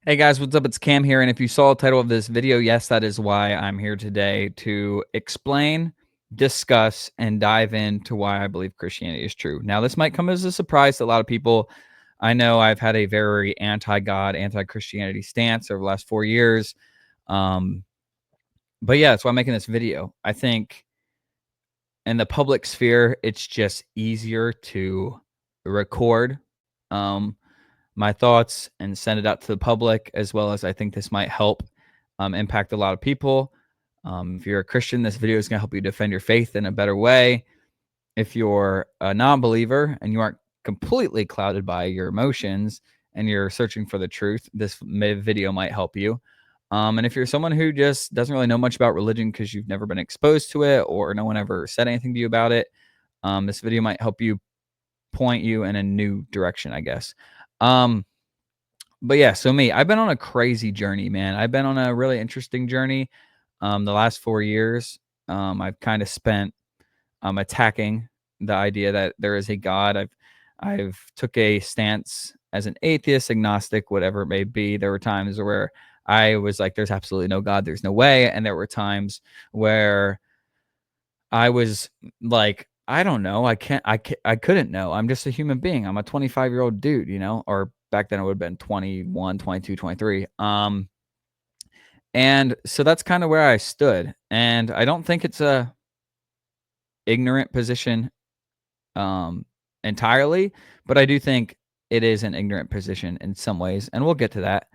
Hey guys, what's up? It's Cam here, and if you saw the title of this video, yes, that is why I'm here today to explain, discuss, and dive into why I believe Christianity is true. Now, this might come as a surprise to a lot of people. I know I've had a very anti-God, anti-Christianity stance over the last 4 years. Um, but yeah, that's why I'm making this video. I think in the public sphere, it's just easier to record um, my thoughts and send it out to the public, as well as I think this might help impact a lot of people. If you're a Christian, this video is going to help you defend your faith in a better way. If you're a non-believer and you aren't completely clouded by your emotions and you're searching for the truth, this video might help you. And if you're someone who just doesn't really know much about religion because you've never been exposed to it or no one ever said anything to you about it, this video might help you point you in a new direction, I guess. But yeah, so I've been on a crazy journey, man. I've been on a really interesting journey. The last 4 years, I've kind of spent attacking the idea that there is a God. I've took a stance as an atheist, agnostic, whatever it may be. There were times where I was like, "There's absolutely no God. There's no way," and there were times where I was like, I don't know. I couldn't know. I'm just a human being. I'm a 25-year-old dude, or back then it would have been 21, 22, 23. And so that's kind of where I stood. And I don't think it's a ignorant position entirely, but I do think it is an ignorant position in some ways, and we'll get to that.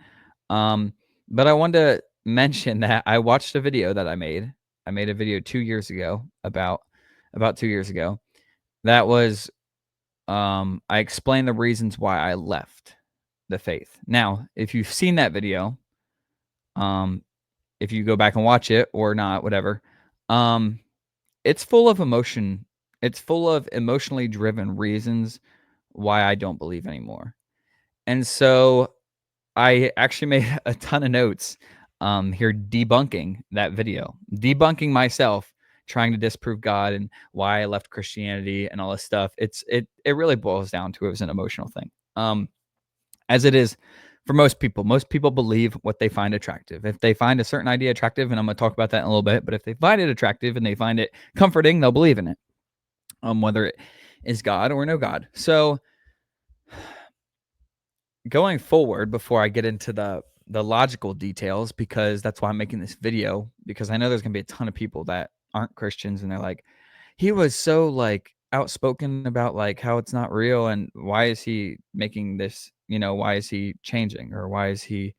But I wanted to mention that I watched a video that I made. I made a video 2 years ago about 2 years ago. That was I explained the reasons why I left the faith. Now, if you've seen that video, um, if you go back and watch it or not, whatever, um, it's full of emotion. It's full of emotionally driven reasons why I don't believe anymore. And so I actually made a ton of notes here debunking that video, debunking myself, trying to disprove God and why I left Christianity and all this stuff. It really boils down to it was an emotional thing. As it is for most people. Most people believe what they find attractive. If they find a certain idea attractive, and I'm going to talk about that in a little bit, but if they find it attractive and they find it comforting, they'll believe in it, whether it is God or no God. So going forward, before I get into the logical details, because that's why I'm making this video, because I know there's gonna be a ton of people that aren't Christians and they're like, he was so like outspoken about like how it's not real, and why is he making this, why is he changing, or why is he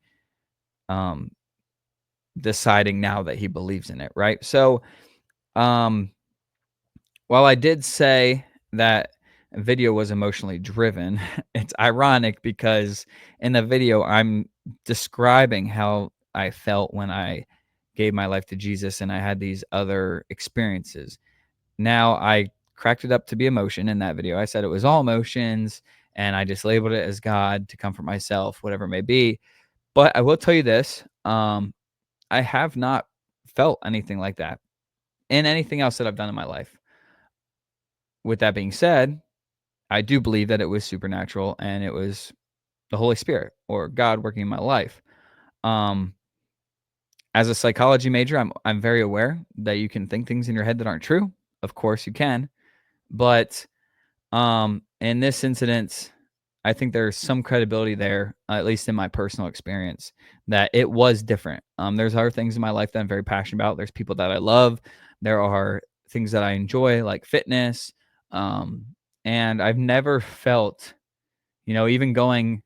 um deciding now that he believes in it, right? So um while I did say that video was emotionally driven, it's ironic because in the video, I'm describing how I felt when I gave my life to Jesus and I had these other experiences. Now, I cracked it up to be emotion in that video. I said it was all emotions and I just labeled it as God to comfort myself, whatever it may be. But I will tell you this, I have not felt anything like that in anything else that I've done in my life. With that being said, I do believe that it was supernatural and it was the Holy Spirit or God working in my life. Um, as a psychology major, I'm very aware that you can think things in your head that aren't true. Of course you can. But in this incident, I think there's some credibility there, at least in my personal experience, that it was different. There's other things in my life that I'm very passionate about. There's people that I love. There are things that I enjoy, like fitness. Um, and I've never felt, even going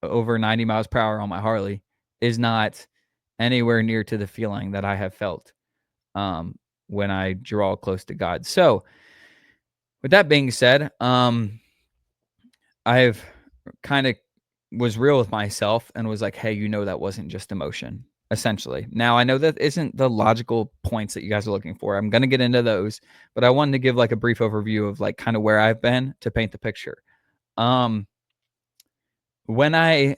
over 90 miles per hour on my Harley is not anywhere near to the feeling that I have felt when I draw close to God. So, with that being said, I've kind of was real with myself and was like, hey, that wasn't just emotion, essentially. Now, I know that isn't the logical points that you guys are looking for. I'm going to get into those, but I wanted to give like a brief overview of like kind of where I've been to paint the picture. Um, when I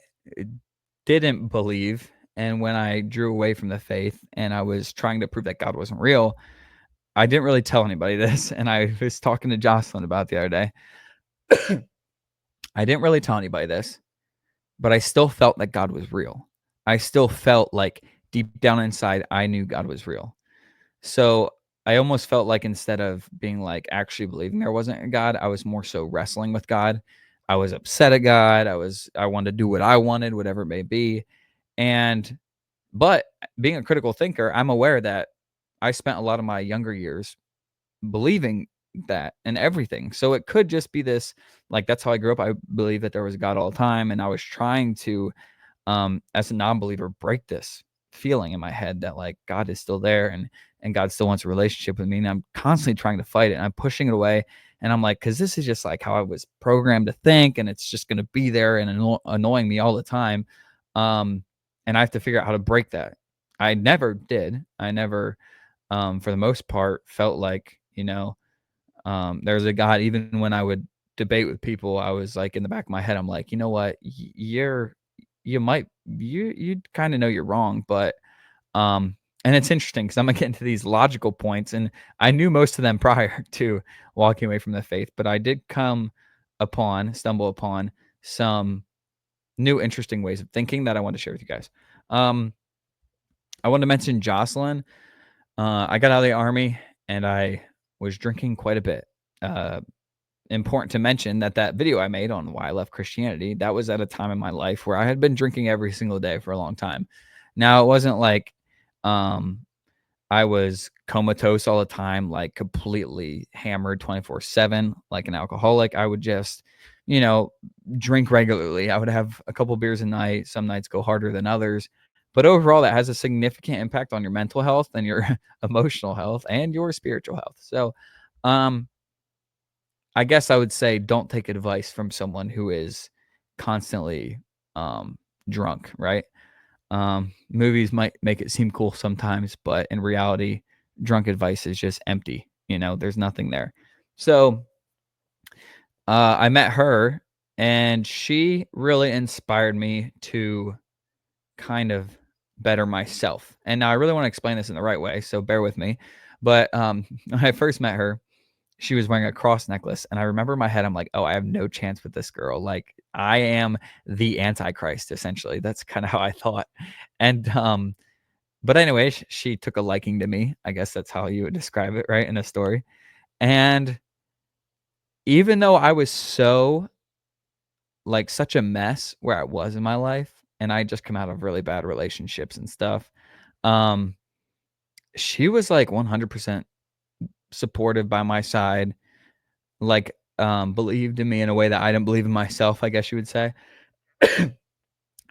didn't believe and when I drew away from the faith and I was trying to prove that God wasn't real, I didn't really tell anybody this. And I was talking to Jocelyn about it the other day. I didn't really tell anybody this, but I still felt that God was real. I still felt like deep down inside, I knew God was real. So I almost felt like instead of being like actually believing there wasn't a God, I was more so wrestling with God. I was upset at God. I wanted to do what I wanted, whatever it may be. And but being a critical thinker, I'm aware that I spent a lot of my younger years believing that and everything. So it could just be this, like, that's how I grew up. I believed that there was a God all the time, and I was trying to, as a non-believer, break this feeling in my head that like God is still there, and God still wants a relationship with me. And I'm constantly trying to fight it. And I'm pushing it away. And I'm like, because this is just like how I was programmed to think, and it's just gonna be there and annoying me all the time. Um, and I have to figure out how to break that. I never did. I never, for the most part, felt like, there's a God. Even when I would debate with people, I was like, in the back of my head, I'm like, you know what, you kind of know you're wrong, but and it's interesting because I'm gonna get into these logical points, and I knew most of them prior to walking away from the faith, but I did stumble upon some new interesting ways of thinking that I want to share with you guys. Um, I want to mention Jocelyn. I got out of the army and I was drinking quite a bit. Uh, Important to mention that that video I made on why I left Christianity, that was at a time in my life where I had been drinking every single day for a long time. Now, it wasn't like um, I was comatose all the time, like completely hammered 24/7, like an alcoholic. I would just, you know, drink regularly. I would have a couple beers a night. Some nights go harder than others. But overall, that has a significant impact on your mental health and your emotional health and your spiritual health. So, um, I guess I would say don't take advice from someone who is constantly um, drunk, right? Movies might make it seem cool sometimes, but in reality, drunk advice is just empty. There's nothing there. So I met her, and she really inspired me to kind of better myself. And now I really want to explain this in the right way, so bear with me. But when I first met her, she was wearing a cross necklace, and I remember in my head, I'm like, "Oh, I have no chance with this girl. Like, I am the Antichrist, essentially." That's kind of how I thought. And but anyway, she took a liking to me. I guess that's how you would describe it, right, in a story. And even though I was so like such a mess where I was in my life, and I just come out of really bad relationships and stuff, um, she was like 100% supportive by my side, like, believed in me in a way that I didn't believe in myself, I guess you would say.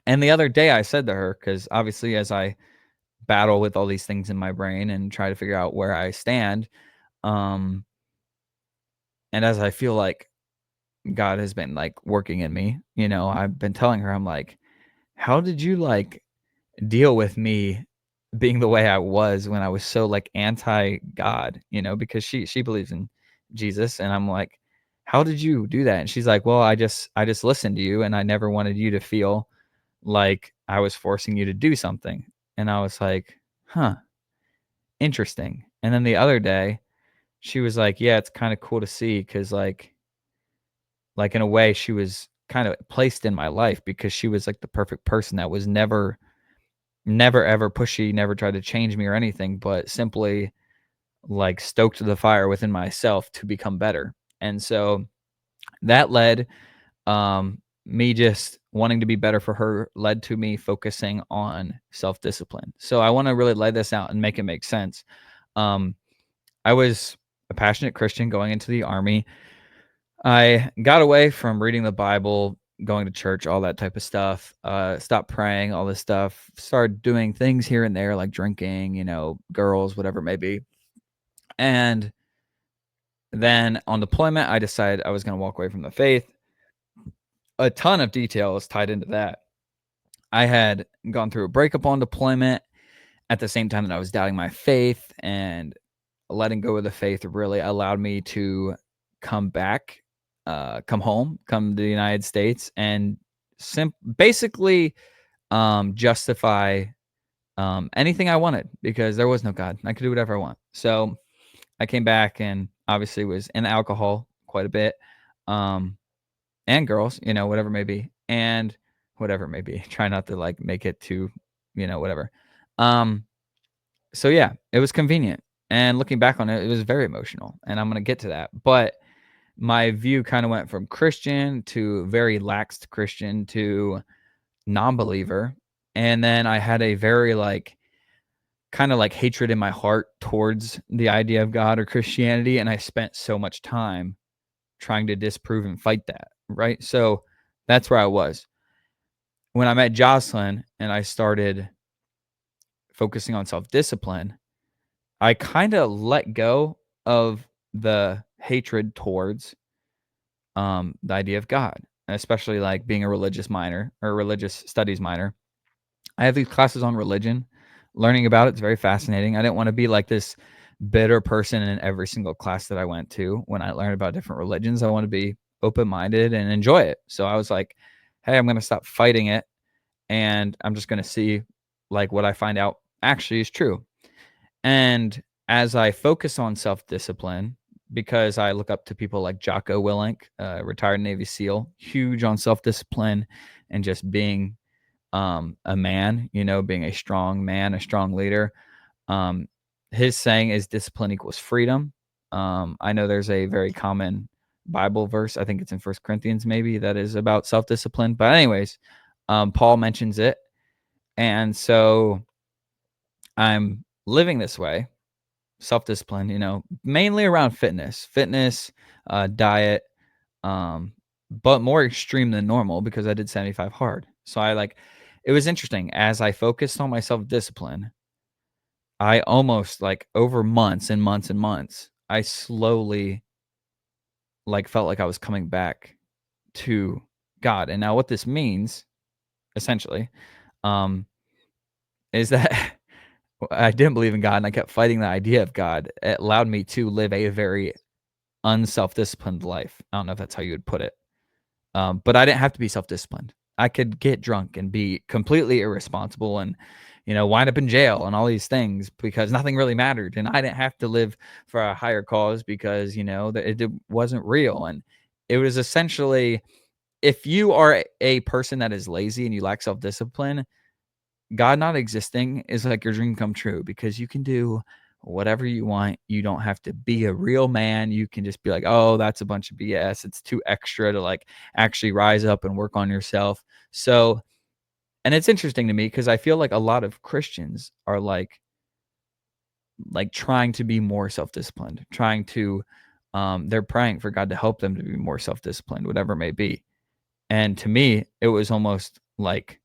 And the other day I said to her, because obviously as I battle with all these things in my brain and try to figure out where I stand, um, and as I feel like God has been like working in me, I've been telling her, I'm like, how did you like deal with me being the way I was when I was so like anti God, because she believes in Jesus, and I'm like, how did you do that? And she's like, well, I just listened to you, and I never wanted you to feel like I was forcing you to do something. And I was like, huh, interesting. And then the other day, she was like, yeah, it's kind of cool to see because like in a way she was kind of placed in my life because she was like the perfect person that was never ever pushy, never tried to change me or anything, but simply like stoked the fire within myself to become better. And so that led, me just wanting to be better for her led to me focusing on self-discipline. So I want to really lay this out and make it make sense. Um, I was a passionate Christian going into the army. I got away from reading the Bible, going to church, all that type of stuff. Stopped praying, all this stuff. Started doing things here and there, like drinking, girls, whatever it may be. And then on deployment, I decided I was going to walk away from the faith. A ton of details tied into that. I had gone through a breakup on deployment at the same time that I was doubting my faith, and letting go of the faith really allowed me to come back, come home, come to the United States, and basically justify anything I wanted because there was no God. I could do whatever I want. So I came back and obviously was in alcohol quite a bit, and girls, whatever it may be. And whatever it may be. Try not to like make it too, whatever. Um, so yeah, it was convenient. And looking back on it, it was very emotional. And I'm gonna get to that. But my view kind of went from Christian to very laxed Christian to non-believer. And then I had a very like kind of like hatred in my heart towards the idea of God or Christianity. And I spent so much time trying to disprove and fight that. Right. So that's where I was. When I met Jocelyn and I started focusing on self-discipline, I kind of let go of the hatred towards the idea of God, especially like being a religious minor or a religious studies minor. I have these classes on religion. Learning about it's very fascinating. I didn't want to be like this bitter person in every single class that I went to. When I learned about different religions, I want to be open-minded and enjoy it. So I was like, hey, I'm going to stop fighting it and I'm just going to see like what I find out actually is true. And as I focus on self-discipline, because I look up to people like Jocko Willink, retired Navy SEAL, huge on self-discipline and just being a man, being a strong man, a strong leader. Um, his saying is discipline equals freedom. I know there's a very common Bible verse. I think it's in First Corinthians, maybe, that is about self-discipline. But anyways, Paul mentions it. And so I'm living this way, self-discipline, mainly around fitness, diet, but more extreme than normal because I did 75 hard. So it was interesting as I focused on my self-discipline. I almost like over months and months and months, I slowly like felt like I was coming back to God. And now what this means essentially, um, is that I didn't believe in God and I kept fighting the idea of God. It allowed me to live a very unself-disciplined life. I don't know if that's how you would put it. But I didn't have to be self-disciplined. I could get drunk and be completely irresponsible and, wind up in jail and all these things because nothing really mattered. And I didn't have to live for a higher cause because, it wasn't real. And it was essentially, if you are a person that is lazy and you lack self-discipline, God not existing is like your dream come true because you can do whatever you want. You don't have to be a real man. You can just be like, oh, that's a bunch of BS. It's too extra to like actually rise up and work on yourself. So, and it's interesting to me because I feel like a lot of Christians are like trying to be more self-disciplined, trying to they're praying for God to help them to be more self-disciplined, whatever it may be. And to me, it was almost like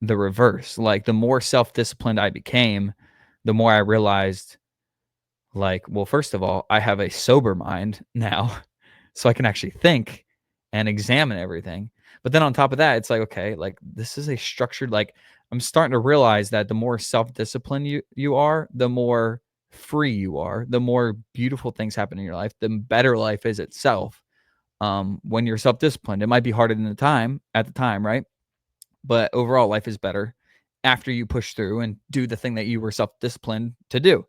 the reverse. Like the more self-disciplined I became, the more I realized like, well, first of all, I have a sober mind now, so I can actually think and examine everything. But then on top of that, it's like, okay, like this is a structured like I'm starting to realize that the more self-disciplined you are, the more free you are, the more beautiful things happen in your life, the better life is itself. When you're self-disciplined, it might be harder than at the time, right? But overall, life is better after you push through and do the thing that you were self-disciplined to do.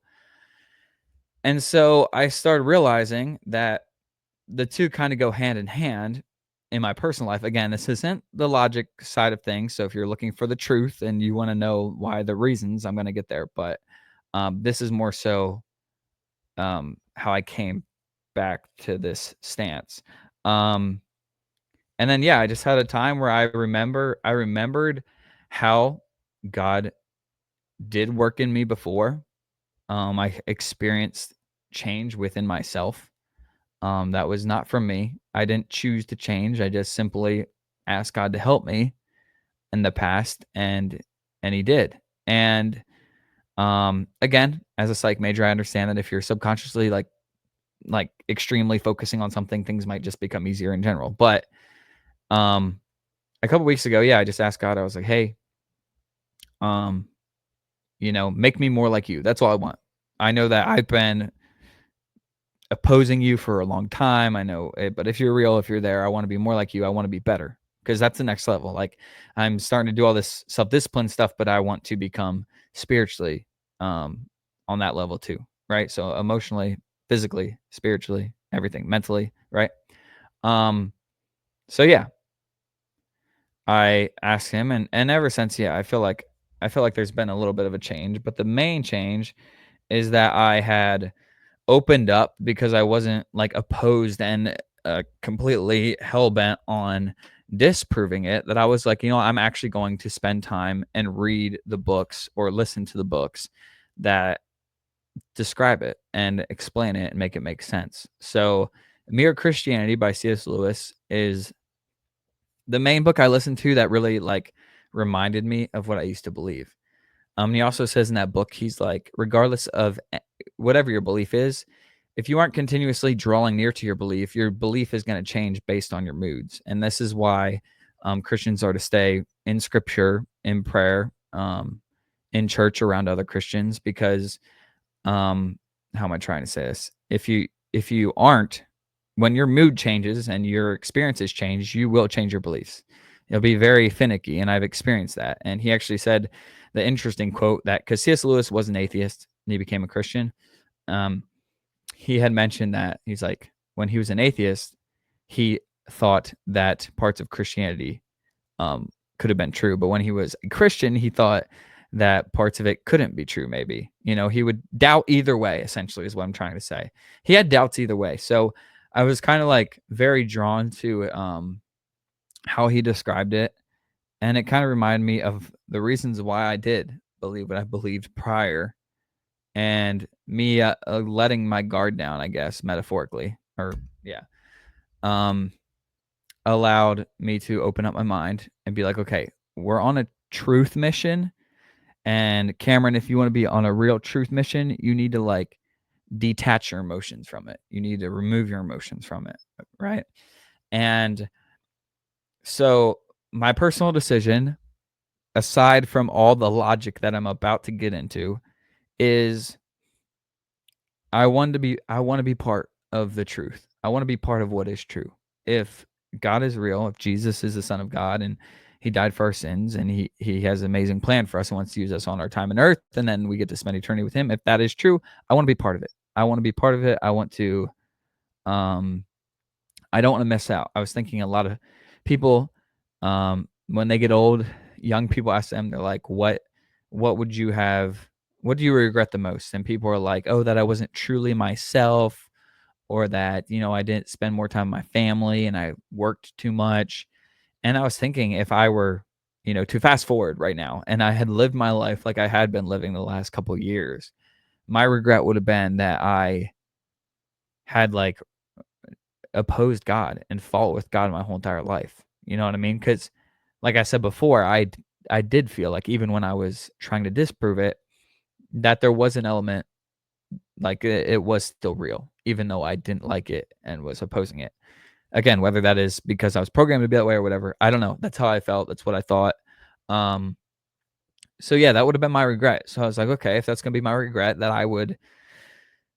And so I started realizing that the two kind of go hand in hand in my personal life. Again, this isn't the logic side of things. So if you're looking for the truth and you want to know why the reasons, I'm going to get there. But this is more so how I came back to this stance. Um, and then, yeah, I just had a time where I remembered how God did work in me before. I experienced change within myself. That was not from me. I didn't choose to change. I just simply asked God to help me in the past, and He did. And again, as a psych major, I understand that if you're subconsciously like extremely focusing on something, things might just become easier in general. But um, a couple weeks ago, yeah, I just asked God. I was like, hey, um, make me more like you. That's all I want. I know that I've been opposing you for a long time. I know it, but if you're real, if you're there, I want to be more like you. I want to be better because that's the next level. Like I'm starting to do all this self-discipline stuff, but I want to become spiritually on that level too, right? So emotionally, physically, spiritually, everything, mentally, right? Um so yeah, I asked him, and ever since, yeah, I feel like there's been a little bit of a change, but the main change is that I had opened up because I wasn't like opposed and completely hell bent on disproving it. That I was like, I'm actually going to spend time and read the books or listen to the books that describe it and explain it and make it make sense. So, Mere Christianity by C.S. Lewis is the main book I listened to that really like reminded me of what I used to believe. He also says in that book, he's like, regardless of whatever your belief is, if you aren't continuously drawing near to your belief is going to change based on your moods. And this is why Christians are to stay in scripture, in prayer, in church around other Christians, because how am I trying to say this? If you aren't, when your mood changes and your experiences change, you will change your beliefs. It'll be very finicky, and I've experienced that. And he actually said the interesting quote that because C.S. Lewis was an atheist and he became a Christian, um, he had mentioned that he's like when he was an atheist, he thought that parts of Christianity um, could have been true. But when he was a Christian, he thought that parts of it couldn't be true, maybe. He would doubt either way, essentially, is what I'm trying to say. He had doubts either way. So I was kind of like very drawn to how he described it. And it kind of reminded me of the reasons why I did believe what I believed prior and me letting my guard down, I guess, metaphorically. Or, yeah. Um, allowed me to open up my mind and be like, okay, we're on a truth mission. And Cameron, if you want to be on a real truth mission, you need to like detach your emotions from it. You need to remove your emotions from it. Right. And so my personal decision, aside from all the logic that I'm about to get into, is I want to be part of the truth. I want to be part of what is true. If God is real, if Jesus is the Son of God and he died for our sins and he has an amazing plan for us and wants to use us on our time on earth and then we get to spend eternity with him. If that is true, I want to be part of it. I want to be part of it. I want to um I don't want to miss out. I was thinking a lot of people when they get old, young people ask them, they're like, what would you have what do you regret the most? And people are like, oh, that I wasn't truly myself, or that, I didn't spend more time with my family and I worked too much. And I was thinking if I were, to fast forward right now and I had lived my life like I had been living the last couple of years, my regret would have been that I had like opposed God and fought with God my whole entire life. You know what I mean? Because like I said before, I did feel like even when I was trying to disprove it, that there was an element like it was still real, even though I didn't like it and was opposing it. Again, whether that is because I was programmed to be that way or whatever, I don't know. That's how I felt. That's what I thought. Um, so yeah, that would have been my regret. So I was like, okay, if that's gonna be my regret, that I would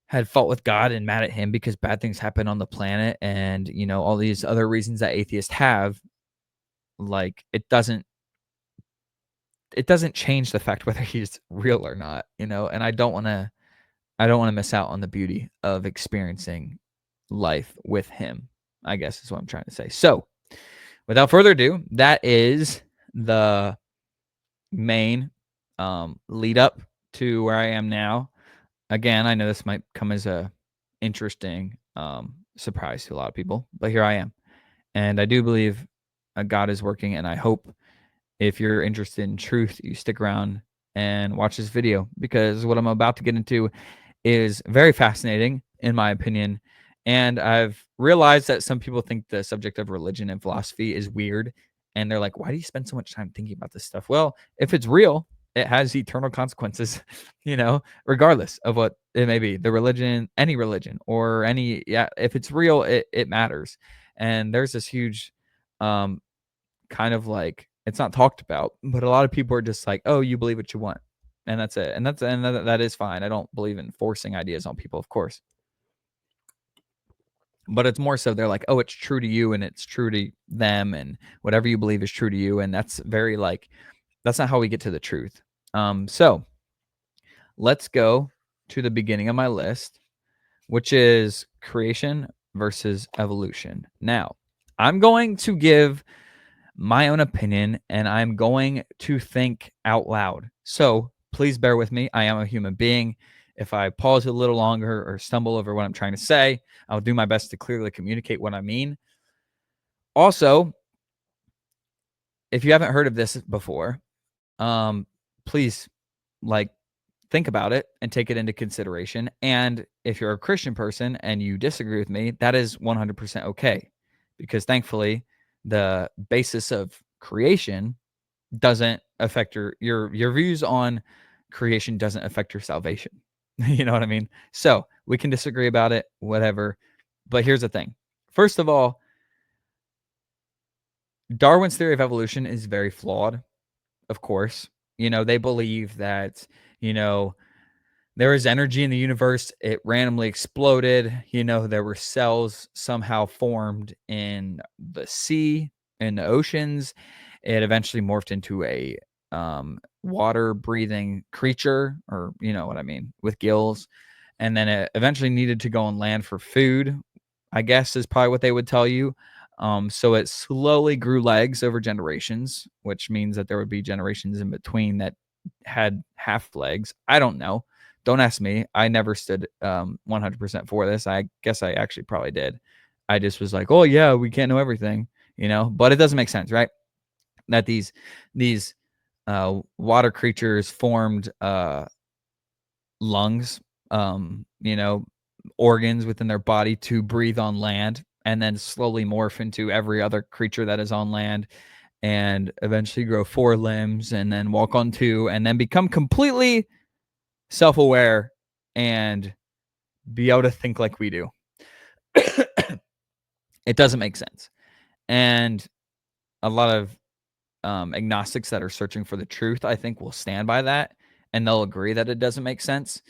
had fought with God and mad at him because bad things happen on the planet and all these other reasons that atheists have, like it doesn't change the fact whether he's real or not, and I don't want to miss out on the beauty of experiencing life with him, I guess is what I'm trying to say. So, without further ado, that is the main lead up to where I am now. Again, I know this might come as a interesting surprise to a lot of people, but here I am. And I do believe God is working, and I hope if you're interested in truth, you stick around and watch this video because what I'm about to get into is very fascinating, in my opinion. And I've realized that some people think the subject of religion and philosophy is weird. And they're like, why do you spend so much time thinking about this stuff? Well, if it's real, it has eternal consequences, regardless of what it may be, the religion, any religion, or any, yeah, if it's real, it matters. And there's this huge um, kind of like, it's not talked about, but a lot of people are just like, oh, you believe what you want and that's it. And that is fine. I don't believe in forcing ideas on people, of course. But it's more so they're like, oh, it's true to you and it's true to them and whatever you believe is true to you. And that's very like that's not how we get to the truth. So let's go to the beginning of my list, which is creation versus evolution. Now, I'm going to give my own opinion, and I'm going to think out loud. So please bear with me. I am a human being. If I pause a little longer or stumble over what I'm trying to say, I'll do my best to clearly communicate what I mean. Also, if you haven't heard of this before, please like think about it and take it into consideration. And if you're a Christian person and you disagree with me, that is 100% okay, because thankfully the basis of creation doesn't affect your views on creation doesn't affect your salvation. You know what I mean? So we can disagree about it, whatever. But here's the thing. First of all, Darwin's theory of evolution is very flawed, of course. They believe that, you know, there is energy in the universe. It randomly exploded. There were cells somehow formed in the sea, in the oceans. It eventually morphed into a water breathing creature, or you know what I mean, with gills. And then it eventually needed to go on land for food, I guess is probably what they would tell you. So it slowly grew legs over generations, which means that there would be generations in between that had half legs. I don't know. Don't ask me. I never stood 100% for this. I guess I actually probably did. I just was like, oh yeah, we can't know everything, but it doesn't make sense, right? That these water creatures formed lungs, organs within their body to breathe on land, and then slowly morph into every other creature that is on land, and eventually grow 4 limbs, and then walk on 2, and then become completely self-aware and be able to think like we do. It doesn't make sense. And a lot of agnostics that are searching for the truth, I think, will stand by that, and they'll agree that it doesn't make sense.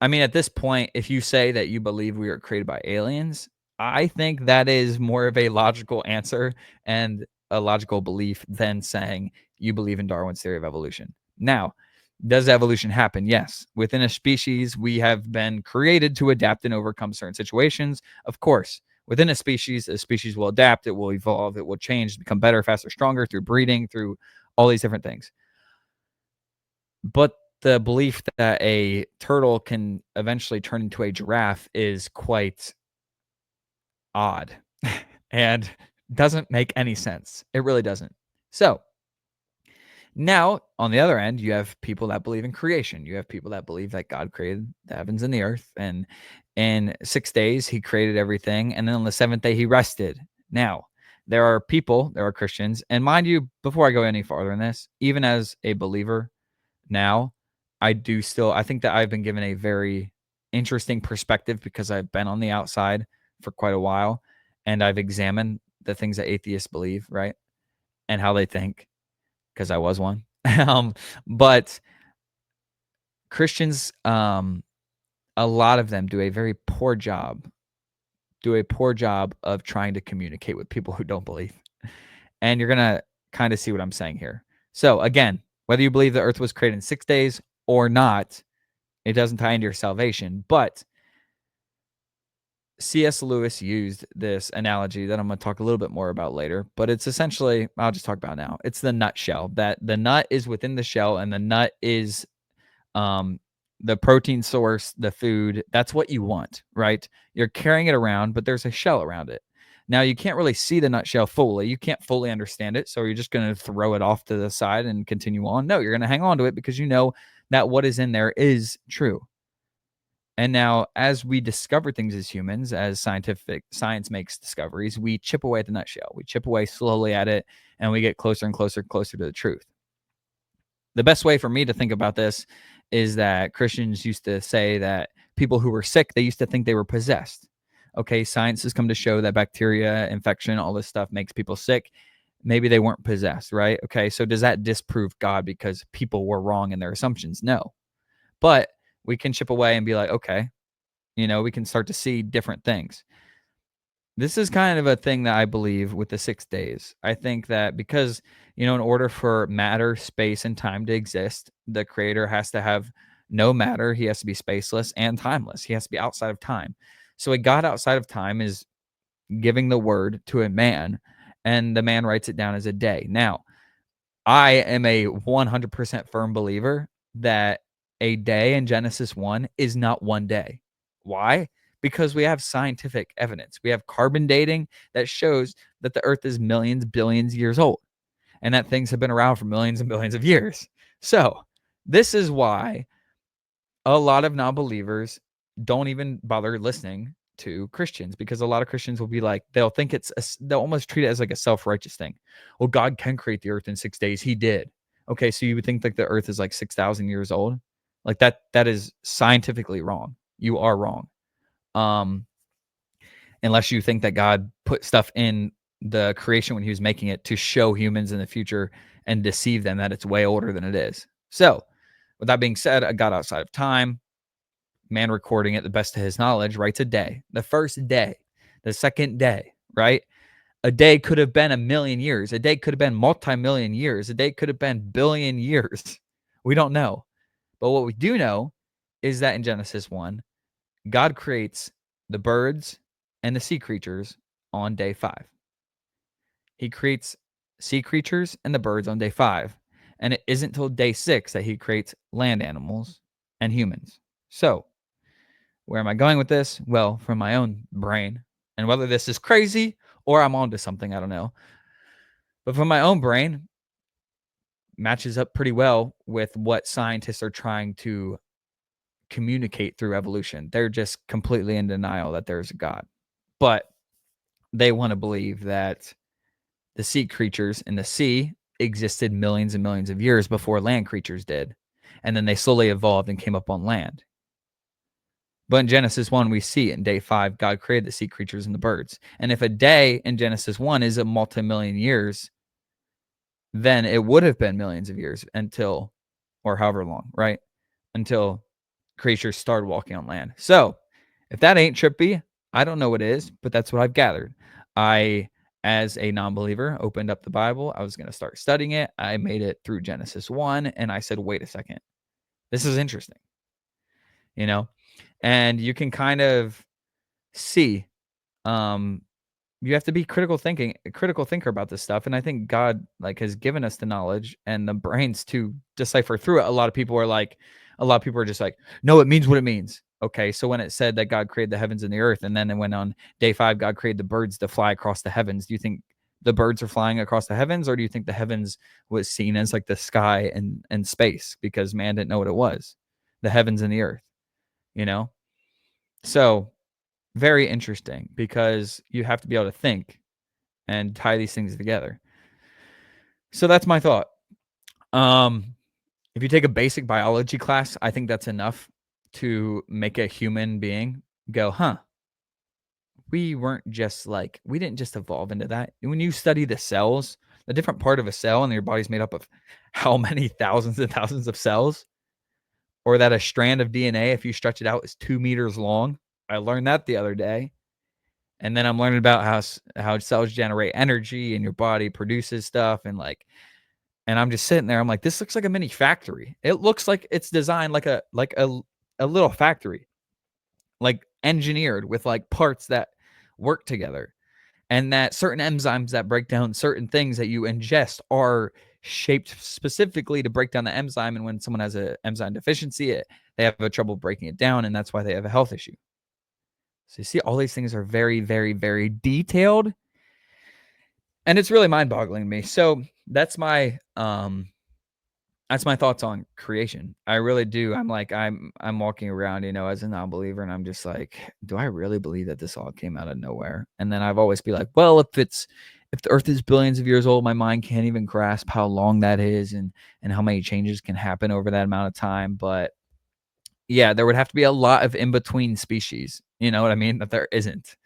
I mean, at this point, if you say that you believe we were created by aliens, I think that is more of a logical answer and a logical belief than saying you believe in Darwin's theory of evolution. Now, does evolution happen? Yes. Within a species, we have been created to adapt and overcome certain situations. Of course, within a species will adapt, it will evolve, it will change, become better, faster, stronger through breeding, through all these different things. But the belief that a turtle can eventually turn into a giraffe is quite odd and doesn't make any sense. It really doesn't. So now, on the other end, you have people that believe in creation. You have people that believe that God created the heavens and the earth, and in 6 days, he created everything. And then on the 7th day, he rested. Now, there are Christians, and mind you, before I go any farther in this, even as a believer now, I think that I've been given a very interesting perspective because I've been on the outside for quite a while, and I've examined the things that atheists believe, right? And how they think, because I was one. But Christians, a lot of them do a very poor job, of trying to communicate with people who don't believe. And you're gonna kind of see what I'm saying here. So again, whether you believe the earth was created in 6 days or not, it doesn't tie into your salvation. But C.S. Lewis used this analogy that I'm going to talk a little bit more about later, but it's essentially, I'll just talk about it now. It's the nutshell, that the nut is within the shell, and the nut is the protein source, the food. That's what you want, right? You're carrying it around, but there's a shell around it. Now, you can't really see the nutshell fully. You can't fully understand it. So you're just going to throw it off to the side and continue on. No, you're going to hang on to it because you know that what is in there is true. And now, as we discover things as humans, as science makes discoveries, we chip away at the nutshell. We chip away slowly at it, and we get closer and closer to the truth. The best way for me to think about this is that Christians used to say that people who were sick, they used to think they were possessed. Okay, science has come to show that bacteria, infection, all this stuff makes people sick. Maybe they weren't possessed, right? Okay, so does that disprove God because people were wrong in their assumptions? No. But we can chip away and be like, okay, we can start to see different things. This is kind of a thing that I believe with the 6 days. I think that because, in order for matter, space, and time to exist, the creator has to have no matter. He has to be spaceless and timeless. He has to be outside of time. So a God outside of time is giving the word to a man, and the man writes it down as a day. Now, I am a 100% firm believer that a day in Genesis 1 is not one day. Why? Because we have scientific evidence. We have carbon dating that shows that the earth is millions, billions years old and that things have been around for millions and billions of years. So, this is why a lot of non-believers don't even bother listening to Christians, because a lot of Christians will be like, they'll think they'll almost treat it as like a self-righteous thing. Well, God can create the earth in 6 days. He did. Okay, so you would think like the earth is like 6,000 years old. Like that is scientifically wrong. You are wrong. Unless you think that God put stuff in the creation when he was making it to show humans in the future and deceive them that it's way older than it is. So, with that being said, a God outside of time, man recording it the best of his knowledge, writes a day, the first day, the second day, right? A day could have been a million years. A day could have been multi-million years. A day could have been billion years. We don't know. But what we do know is that in Genesis 1, God creates the birds and the sea creatures on day 5. He creates sea creatures and the birds on day 5. And it isn't till day 6 that he creates land animals and humans. So, where am I going with this? Well, from my own brain. And whether this is crazy or I'm onto something, I don't know. But from my own brain, matches up pretty well with what scientists are trying to communicate through evolution. They're just completely in denial that there's a God. But they want to believe that the sea creatures in the sea existed millions and millions of years before land creatures did. And then they slowly evolved and came up on land. But in Genesis 1, we see in day 5, God created the sea creatures and the birds. And if a day in Genesis 1 is a multi-million years, then it would have been millions of years until, or however long, right? Until creatures started walking on land. So if that ain't trippy, I don't know what is, but that's what I've gathered. I, as a non-believer, opened up the Bible. I was going to start studying it. I made it through Genesis 1, and I said, wait a second. This is interesting, you know? And you can kind of see, you have to be critical thinker about this stuff. And I think God like has given us the knowledge and the brains to decipher through it. A lot of people are just like, no, it means what it means. Okay, so when it said that God created the heavens and the earth, and then it went on day 5, God created the birds to fly across the heavens. Do you think the birds are flying across the heavens, or do you think the heavens was seen as like the sky and space because man didn't know what it was? The heavens and the earth, you know? So very interesting, because you have to be able to think and tie these things together. So that's my thought. If you take a basic biology class, I think that's enough to make a human being go, huh, we didn't just evolve into that. When you study the cells, the different part of a cell and your body's made up of how many thousands and thousands of cells, or that a strand of DNA, if you stretch it out, is 2 meters long. I learned that the other day. And then I'm learning about how cells generate energy and your body produces stuff, and I'm just sitting there. I'm like, this looks like a mini factory. It looks like it's designed like a little factory, like engineered with like parts that work together, and that certain enzymes that break down certain things that you ingest are shaped specifically to break down the enzyme. And when someone has an enzyme deficiency, they have a trouble breaking it down, and that's why they have a health issue. So you see, all these things are very, very, very detailed, and it's really mind-boggling to me. So that's my thoughts on creation. I really do. I'm walking around, as a non-believer, and I'm just like, do I really believe that this all came out of nowhere? And then I've always be like, well, if the earth is billions of years old, my mind can't even grasp how long that is and how many changes can happen over that amount of time. But yeah, there would have to be a lot of in-between species. You know what I mean? That there isn't.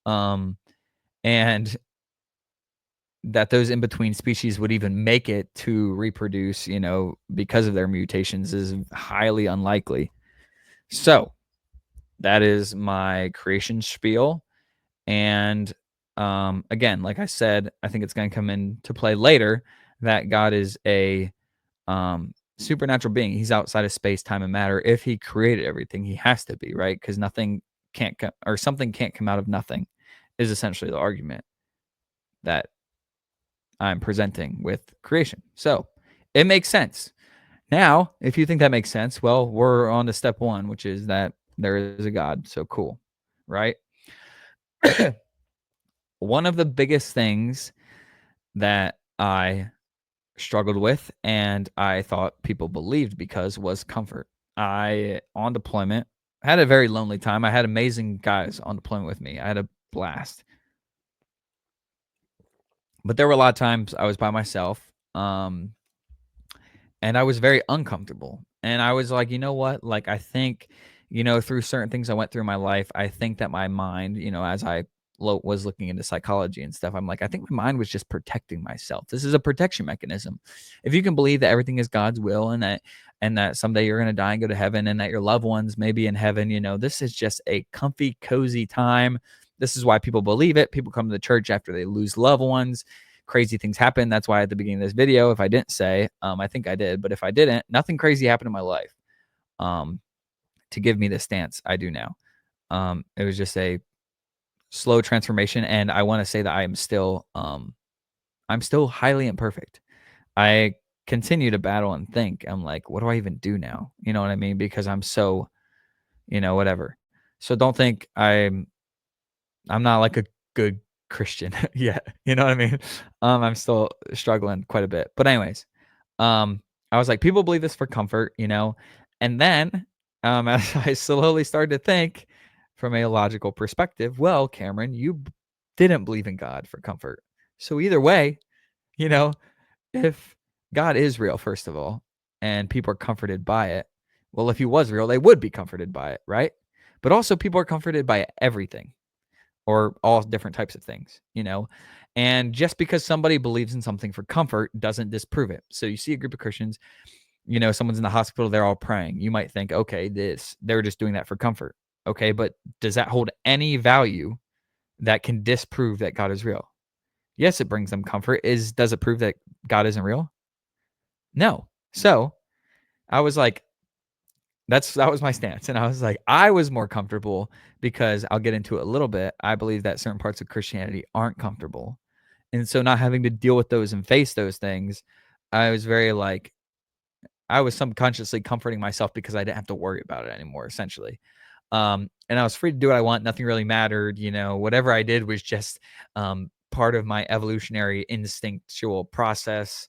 And that those in-between species would even make it to reproduce, because of their mutations, is highly unlikely. So that is my creation spiel. And again, like I said, I think it's going to come into play later that God is a supernatural being. He's outside of space, time, and matter. If he created everything, he has to be, right? Because something can't come out of nothing, is essentially the argument that I'm presenting with creation. So it makes sense. Now, if you think that makes sense, well, we're on to step one, which is that there is a God. So cool, right? One of the biggest things that I struggled with and I thought people believed because was comfort. I, on deployment, had a very lonely time. I had amazing guys on deployment with me. I had a blast. But there were a lot of times I was by myself. And I was very uncomfortable. And I was like, you know what? Like, I think, through certain things I went through in my life, I think that my mind, as I was looking into psychology and stuff, I'm like, I think my mind was just protecting myself. This is a protection mechanism. If you can believe that everything is God's will and that someday you're going to die and go to heaven and that your loved ones may be in heaven, this is just a comfy, cozy time. This is why people believe it. People come to the church after they lose loved ones. Crazy things happen. That's why at the beginning of this video, if I didn't say, I think I did, but if I didn't, nothing crazy happened in my life um, to give me the stance I do now. It was just a slow transformation, and I want to say that I'm still highly imperfect. I continue to battle and think. I'm like, what do I even do now? You know what I mean? Because I'm so, whatever. So don't think I'm not like a good Christian yet. You know what I mean? I'm still struggling quite a bit. But anyways, I was like, people believe this for comfort, And then as I slowly started to think from a logical perspective, well, Cameron, didn't believe in God for comfort. So either way, you know, if God is real, first of all, and people are comforted by it, well, if he was real, they would be comforted by it, right? But also people are comforted by everything or all different types of things. And just because somebody believes in something for comfort doesn't disprove it. So you see a group of Christians, someone's in the hospital, they're all praying. You might think, okay, they're just doing that for comfort. Okay, but does that hold any value that can disprove that God is real? Yes, it brings them comfort. Does it prove that God isn't real? No. So I was like, that was my stance. And I was like, I was more comfortable because I'll get into it a little bit. I believe that certain parts of Christianity aren't comfortable. And so not having to deal with those and face those things, I was very like, I was subconsciously comforting myself because I didn't have to worry about it anymore, essentially. And I was free to do what I want. Nothing really mattered. Whatever I did was just part of my evolutionary instinctual process,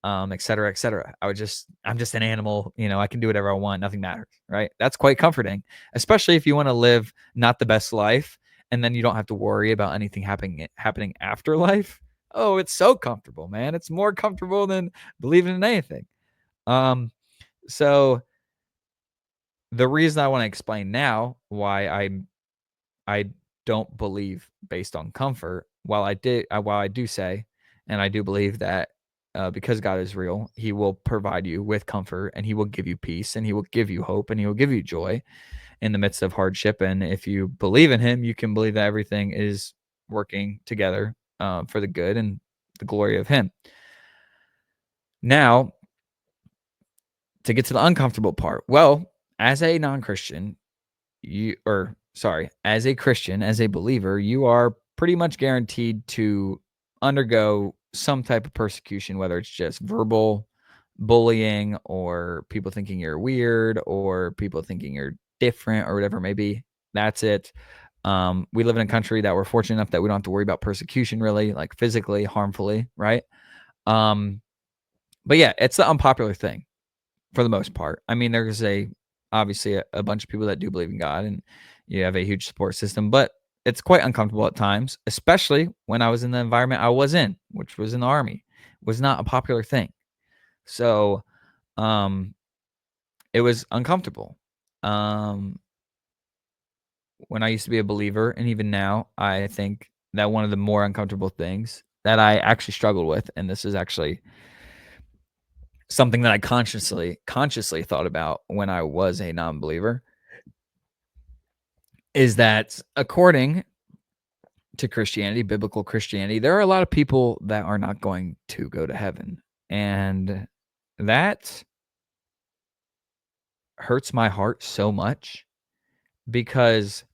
et cetera, et cetera. I'm just an animal. I can do whatever I want. Nothing matters. Right. That's quite comforting, especially if you want to live not the best life and then you don't have to worry about anything happening after life. Oh, it's so comfortable, man. It's more comfortable than believing in anything. Um, so the reason I want to explain now why I don't believe based on comfort, while I do say, and I do believe that because God is real, He will provide you with comfort, and He will give you peace, and He will give you hope, and He will give you joy in the midst of hardship. And if you believe in Him, you can believe that everything is working together for the good and the glory of Him. Now, to get to the uncomfortable part, well, as a non-Christian, as a Christian, as a believer, you are pretty much guaranteed to undergo some type of persecution, whether it's just verbal bullying or people thinking you're weird or people thinking you're different or whatever it may be. That's it. We live in a country that we're fortunate enough that we don't have to worry about persecution really, like physically, harmfully, right? Um, but yeah, it's the unpopular thing for the most part. I mean, there's obviously a bunch of people that do believe in God and you have a huge support system, but it's quite uncomfortable at times, especially when I was in the environment I was in, which was in the army. It was not a popular thing. So, um, it was uncomfortable. Um, when I used to be a believer, and even now, I think that one of the more uncomfortable things that I actually struggled with, and this is actually something that I consciously thought about when I was a non-believer, is that according to Christianity, biblical Christianity, there are a lot of people that are not going to go to heaven. And that hurts my heart so much because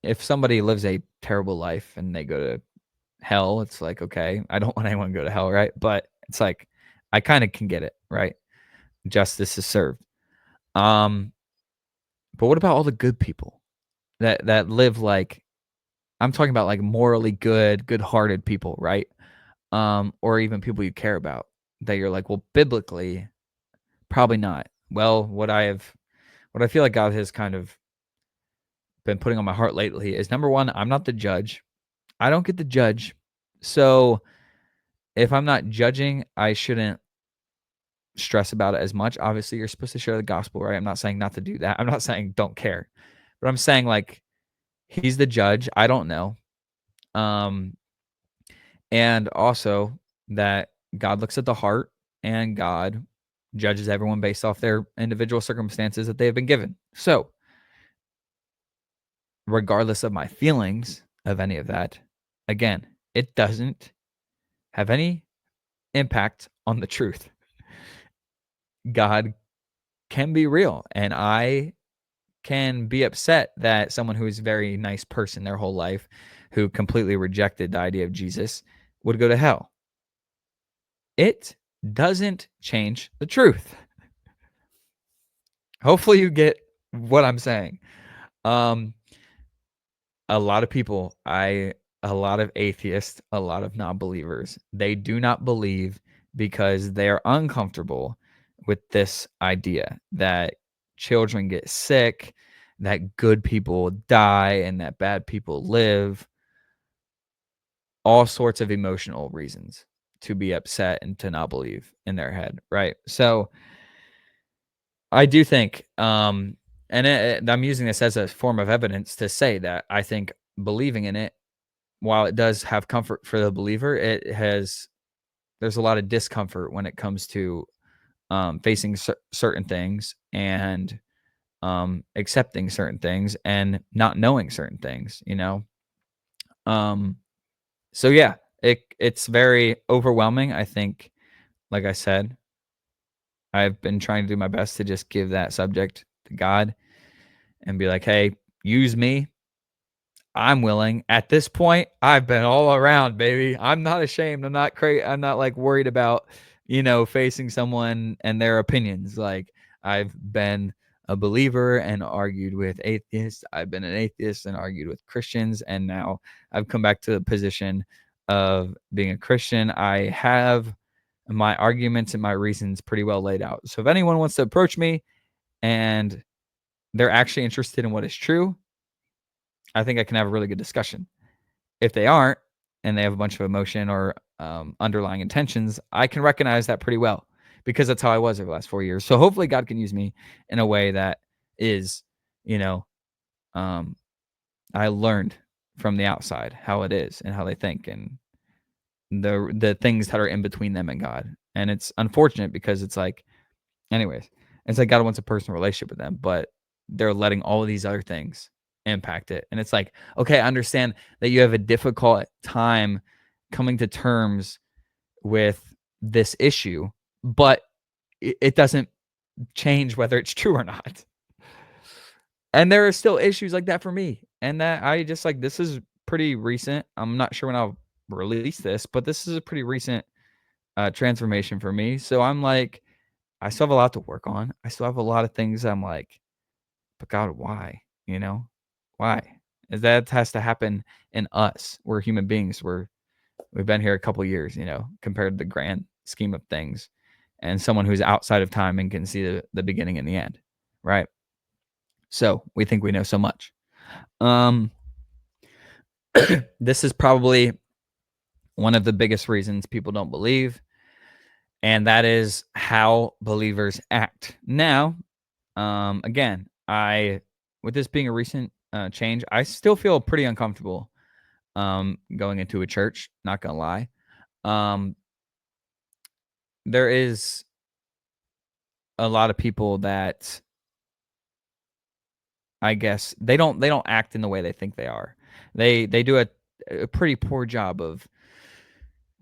if somebody lives a terrible life and they go to hell. It's like, okay, I don't want anyone to go to hell, right? But it's like I kind of can get it, right? Justice is served. But what about all the good people that live like I'm talking about like morally good, good-hearted people, right? Or even people you care about that you're like, well, biblically, probably not. Well, what I feel like God has kind of been putting on my heart lately is number one, I'm not the judge. I don't get to judge. So if I'm not judging, I shouldn't stress about it as much. Obviously, you're supposed to share the gospel, right? I'm not saying not to do that. I'm not saying don't care. But I'm saying like he's the judge. I don't know. Um and also that God looks at the heart and God judges everyone based off their individual circumstances that they have been given. So, regardless of my feelings of any of that, again, it doesn't have any impact on the truth. God can be real, and I can be upset that someone who is a very nice person their whole life, who completely rejected the idea of Jesus, would go to hell. It doesn't change the truth. Hopefully you get what I'm saying. Um, a lot of people, a lot of atheists, a lot of non-believers, they do not believe because they're uncomfortable with this idea that children get sick, that good people die, and that bad people live. All sorts of emotional reasons to be upset and to not believe in their head, right? So I do think, I'm using this as a form of evidence to say that I think believing in it, while it does have comfort for the believer, there's a lot of discomfort when it comes to facing certain things and accepting certain things and not knowing certain things, you know. Um, so yeah, it's very overwhelming. I think, like I said, I've been trying to do my best to just give that subject to God and be like, hey, use me. I'm willing. At this point, I've been all around, baby. I'm not ashamed. I'm not crazy. I'm not like worried about, facing someone and their opinions. Like I've been a believer and argued with atheists. I've been an atheist and argued with Christians. And now I've come back to the position of being a Christian. I have my arguments and my reasons pretty well laid out. So if anyone wants to approach me and they're actually interested in what is true, I think I can have a really good discussion. If they aren't, and they have a bunch of emotion or underlying intentions, I can recognize that pretty well because that's how I was over the last 4 years. So hopefully God can use me in a way that is, you know, um, I learned from the outside how it is and how they think and the things that are in between them and God. And it's unfortunate because it's like, anyways, it's like God wants a personal relationship with them, but they're letting all of these other things impact it. And it's like, okay, I understand that you have a difficult time coming to terms with this issue, but it doesn't change whether it's true or not. And there are still issues like that for me. And that I just like, this is pretty recent. I'm not sure when I'll release this, but this is a pretty recent transformation for me. So I'm like, I still have a lot to work on. I still have a lot of things I'm like, but God, why? You know, why? Is that has to happen in us? We're human beings. We've been here a couple years, compared to the grand scheme of things, and someone who's outside of time and can see the beginning and the end, right? So we think we know so much. Um, this is probably one of the biggest reasons people don't believe, and that is how believers act. Now, again, with this being a recent change, I still feel pretty uncomfortable going into a church, not gonna lie. Um, there is a lot of people that I guess they don't act in the way they think they are. They do a pretty poor job of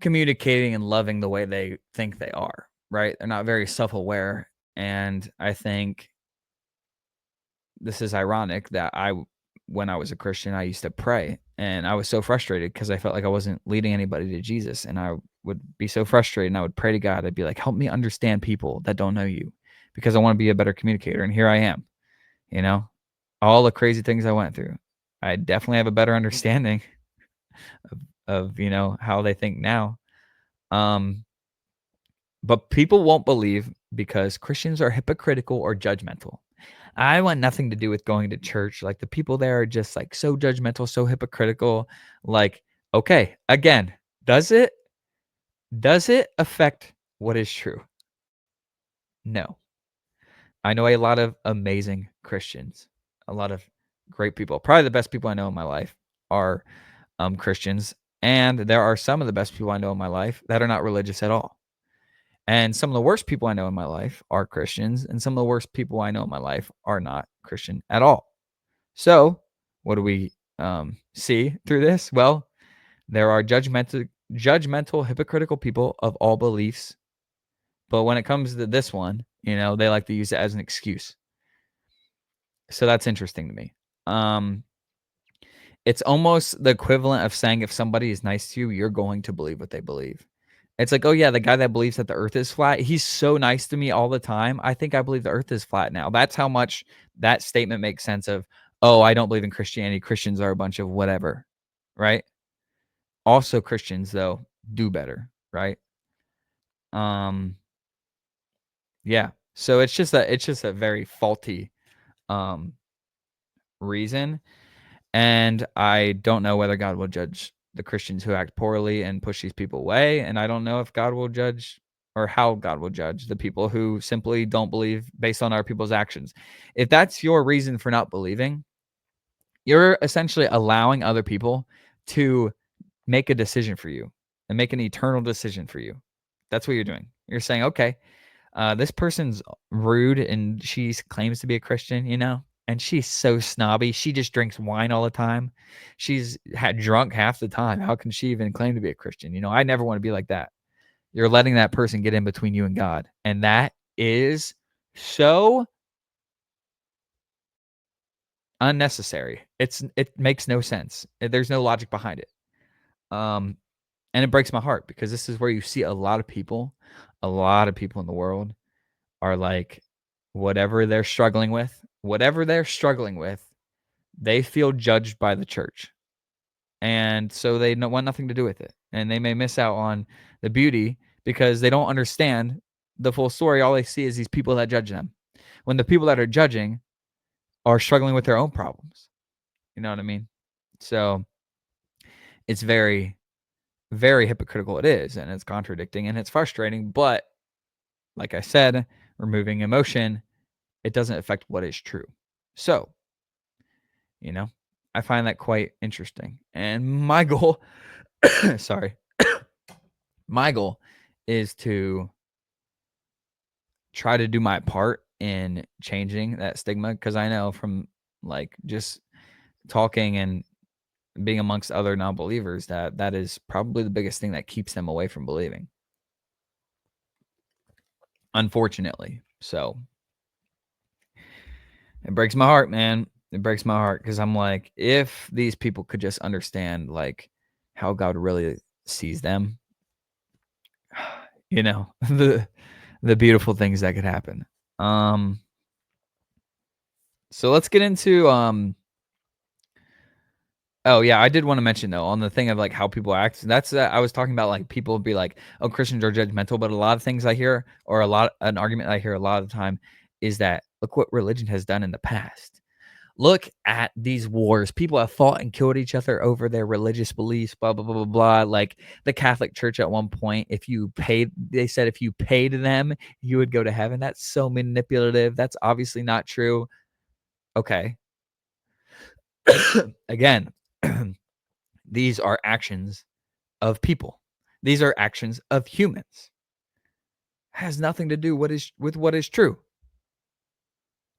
communicating and loving the way they think they are, right? They're not very self-aware, and I think this is ironic that when I was a Christian, I used to pray, and I was so frustrated because I felt like I wasn't leading anybody to Jesus, and I would be so frustrated, and I would pray to God. I'd be like, "Help me understand people that don't know you, because I want to be a better communicator." And here I am, you know, all the crazy things I went through. I definitely have a better understanding of how they think now. Um, but people won't believe because Christians are hypocritical or judgmental. I want nothing to do with going to church. Like the people there are just like so judgmental, so hypocritical. Like, okay, again, does it affect what is true? No. I know a lot of amazing Christians, a lot of great people. Probably the best people I know in my life are Christians, and there are some of the best people I know in my life that are not religious at all. And some of the worst people I know in my life are Christians, and some of the worst people I know in my life are not Christian at all. So, what do we see through this? Well, there are judgmental, hypocritical people of all beliefs. But when it comes to this one, they like to use it as an excuse. So that's interesting to me. It's almost the equivalent of saying if somebody is nice to you, you're going to believe what they believe. It's like, oh yeah, the guy that believes that the earth is flat, he's so nice to me all the time. I think I believe the earth is flat now. That's how much that statement makes sense of, oh, I don't believe in Christianity. Christians are a bunch of whatever, right? Also Christians though do better, right? Um yeah. So it's just a very faulty um reason. And I don't know whether God will judge the Christians who act poorly and push these people away. And I don't know if God will judge or how God will judge the people who simply don't believe based on other people's actions. If that's your reason for not believing, you're essentially allowing other people to make a decision for you and make an eternal decision for you. That's what you're doing. You're saying, okay, this person's rude and she claims to be a Christian, and she's so snobby. She just drinks wine all the time. She's had drunk half the time. How can she even claim to be a Christian? I never want to be like that. You're letting that person get in between you and God. And that is so unnecessary. It makes no sense. There's no logic behind it. Um, and it breaks my heart because this is where you see a lot of people in the world are like, whatever they're struggling with, they feel judged by the church. And so they want nothing to do with it. And they may miss out on the beauty because they don't understand the full story. All they see is these people that judge them. When the people that are judging are struggling with their own problems. You know what I mean? So it's very, very hypocritical. It is, and it's contradicting and it's frustrating. But like I said, removing emotion, it doesn't affect what is true. So, you know, I find that quite interesting. And my goal, sorry, my goal is to try to do my part in changing that stigma because I know from like just talking and being amongst other non-believers that is probably the biggest thing that keeps them away from believing. Unfortunately. So it breaks my heart, man. It breaks my heart because I'm like, if these people could just understand like how God really sees them, the beautiful things that could happen. So let's get into oh yeah, I did want to mention though on the thing of like how people act. That's I was talking about like people be like, oh, Christians are judgmental, but a lot of things I hear or an argument I hear a lot of the time is that look what religion has done in the past. Look at these wars. People have fought and killed each other over their religious beliefs, blah, blah, blah, blah, blah. Like the Catholic Church at one point, they said if you paid them, you would go to heaven. That's so manipulative. That's obviously not true. Okay. Again, these are actions of people. These are actions of humans. Has nothing to do with what is true.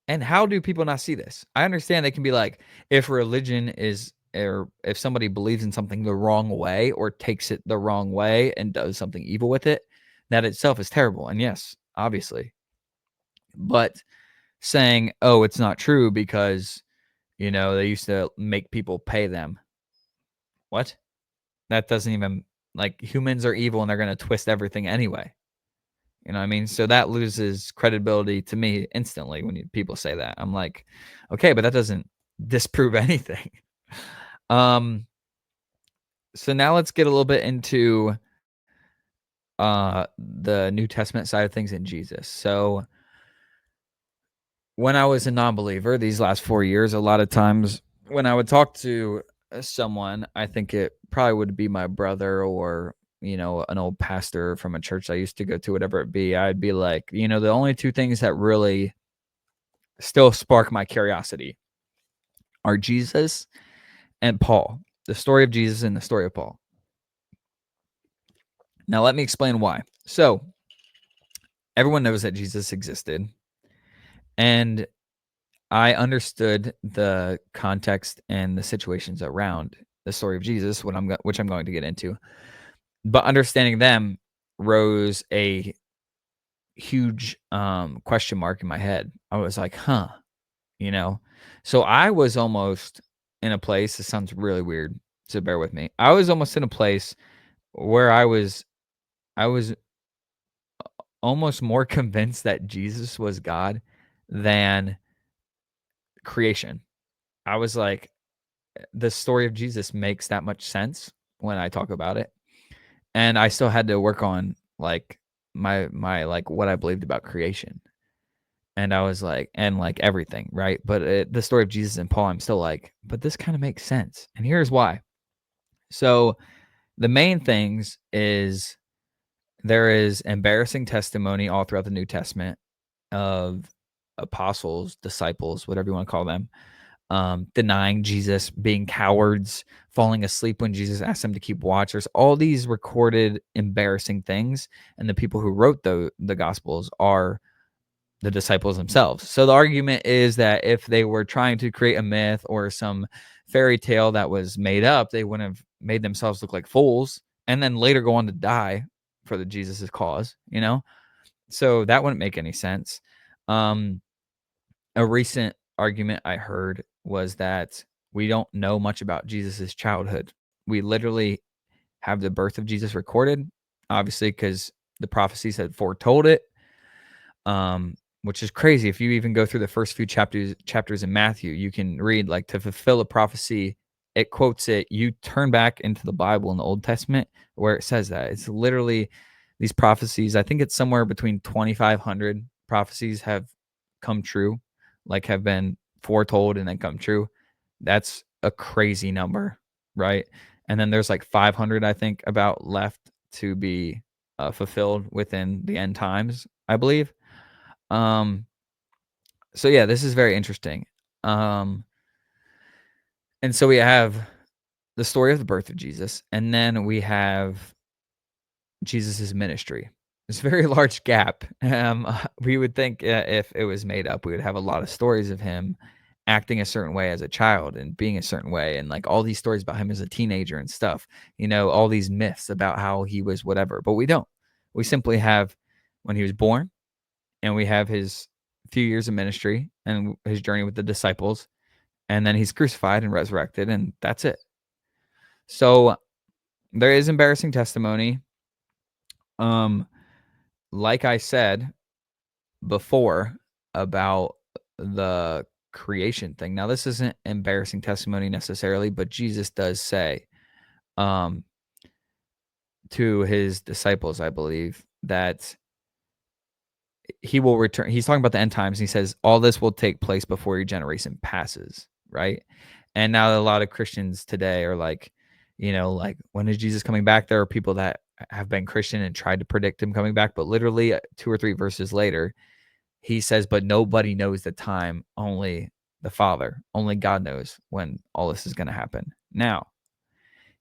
And how do people not see this? I understand they can be like, if religion is, or if somebody believes in something the wrong way or takes it the wrong way and does something evil with it, that itself is terrible. And yes, obviously. But saying, oh, it's not true because, They used to make people pay them. What? That doesn't even, like, humans are evil and they're going to twist everything anyway. You know what I mean? So that loses credibility to me instantly when people say that. I'm like, okay, but that doesn't disprove anything. Um, so now let's get a little bit into the New Testament side of things in Jesus. So when I was a non-believer these last 4 years, a lot of times when I would talk to someone, I think it probably would be my brother or an old pastor from a church I used to go to, whatever it be. I'd be like, the only two things that really still spark my curiosity are Jesus and Paul, the story of Jesus and the story of Paul. Now, let me explain why. So, everyone knows that Jesus existed, and I understood the context and the situations around the story of Jesus, which I'm going to get into. But understanding them rose a huge question mark in my head. I was like, huh, you know. So I was almost in a place. This sounds really weird, so bear with me. I was almost in a place where I was almost more convinced that Jesus was God than creation. I was like, the story of Jesus makes that much sense when I talk about it. And I still had to work on like my like what I believed about creation. And I was like, and like everything, right? But the story of Jesus and Paul, I'm still like, but this kind of makes sense. And here's why. So the main things is there is embarrassing testimony all throughout the New Testament of apostles, disciples, whatever you want to call them, denying Jesus, being cowards, falling asleep when Jesus asked them to keep watch. There's all these recorded embarrassing things, and the people who wrote the Gospels are the disciples themselves. So the argument is that if they were trying to create a myth or some fairy tale that was made up, they wouldn't have made themselves look like fools and then later go on to die for the Jesus's cause. So that wouldn't make any sense. Um, a recent argument I heard was that we don't know much about Jesus's childhood. We literally have the birth of Jesus recorded, obviously, because the prophecies had foretold it. Which is crazy. If you even go through the first few chapters in Matthew, you can read like to fulfill a prophecy. It quotes it. You turn back into the Bible in the Old Testament where it says that it's literally these prophecies. I think it's somewhere between 2,500 prophecies have come true, like have been foretold and then come true. That's a crazy number, right? And then there's like 500, I think, about left to be fulfilled within the end times, I believe. Um, so yeah, this is very interesting. Um, and so we have the story of the birth of Jesus, and then we have Jesus's ministry. It's a very large gap. We would think if it was made up, we would have a lot of stories of him acting a certain way as a child and being a certain way, and like all these stories about him as a teenager and stuff. All these myths about how he was whatever, but we don't. We simply have when he was born, and we have his few years of ministry and his journey with the disciples, and then he's crucified and resurrected, and that's it. So there is embarrassing testimony. Um, like I said before about the creation thing. Now, this isn't embarrassing testimony necessarily, but Jesus does say um to his disciples, I believe, that he will return. He's talking about the end times. He says all this will take place before your generation passes, right? And now a lot of Christians today are like, like when is Jesus coming back? There are people that have been Christian and tried to predict him coming back, but literally 2 or 3 verses later, he says, "But nobody knows the time. Only the Father, only God knows when all this is going to happen." Now,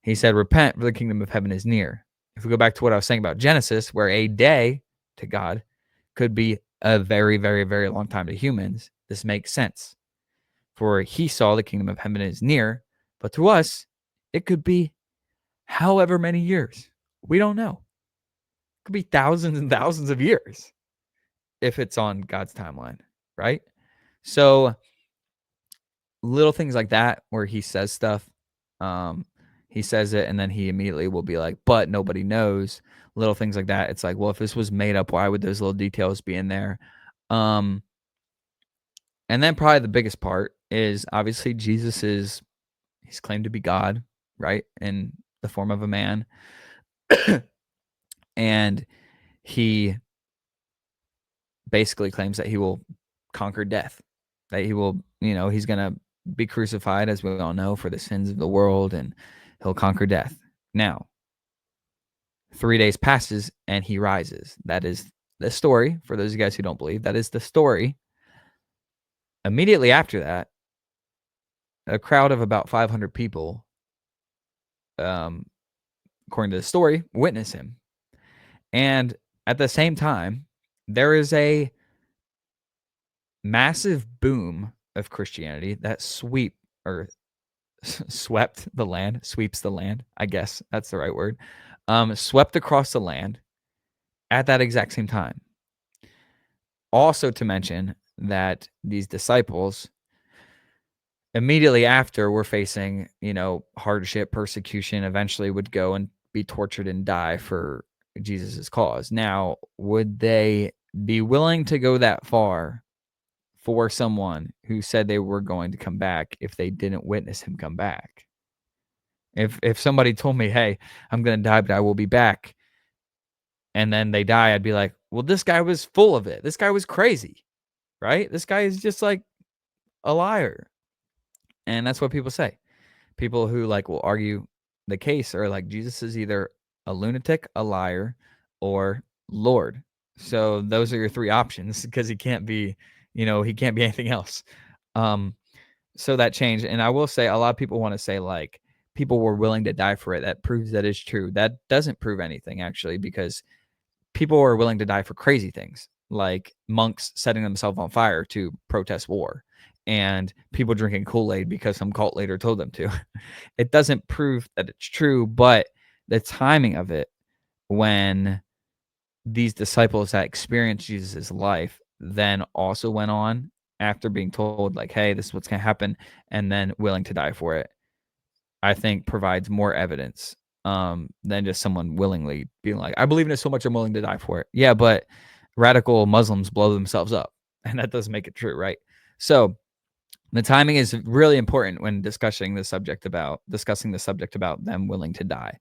he said, "Repent, for the kingdom of heaven is near." If we go back to what I was saying about Genesis, where a day to God could be a very, very, very long time to humans, this makes sense. For he saw the kingdom of heaven is near, but to us, it could be however many years. We don't know. It could be thousands and thousands of years if it's on God's timeline, right? So little things like that where he says stuff. He says it and then he immediately will be like, but nobody knows. Little things like that. It's like, well, if this was made up, why would those little details be in there? Um, and then probably the biggest part is obviously he's claimed to be God, right? In the form of a man. And he basically claims that he will conquer death, that he will, he's going to be crucified, as we all know, for the sins of the world, and he'll conquer death. Now, 3 days passes and he rises. That is the story. For those of you guys who don't believe, that is the story. Immediately after that, a crowd of about 500 people, according to the story, witness him. And at the same time, there is a massive boom of Christianity that sweeps the land. I guess that's the right word. Swept across the land at that exact same time. Also to mention that these disciples immediately after were facing, hardship, persecution, eventually would go and be tortured and die for Jesus's cause. Now, would they be willing to go that far for someone who said they were going to come back if they didn't witness him come back? If somebody told me, "Hey, I'm going to die, but I will be back," and then they die, I'd be like, "Well, this guy was full of it. This guy was crazy, right? This guy is just like a liar." And that's what people say. People who will argue the case are like, Jesus is either a lunatic, a liar, or Lord. So those are your three options, because he can't be anything else. So that changed. And I will say, a lot of people want to say people were willing to die for it. That proves that is true. That doesn't prove anything, actually, because people were willing to die for crazy things, like monks setting themselves on fire to protest war, and people drinking Kool-Aid because some cult leader told them to. It doesn't prove that it's true, but the timing of it, when these disciples that experienced Jesus' life then also went on after being told, hey, this is what's going to happen, and then willing to die for it, I think provides more evidence than just someone willingly being like, I believe in it so much I'm willing to die for it. Yeah, but radical Muslims blow themselves up, and that doesn't make it true, right? So the timing is really important when discussing the subject about them willing to die.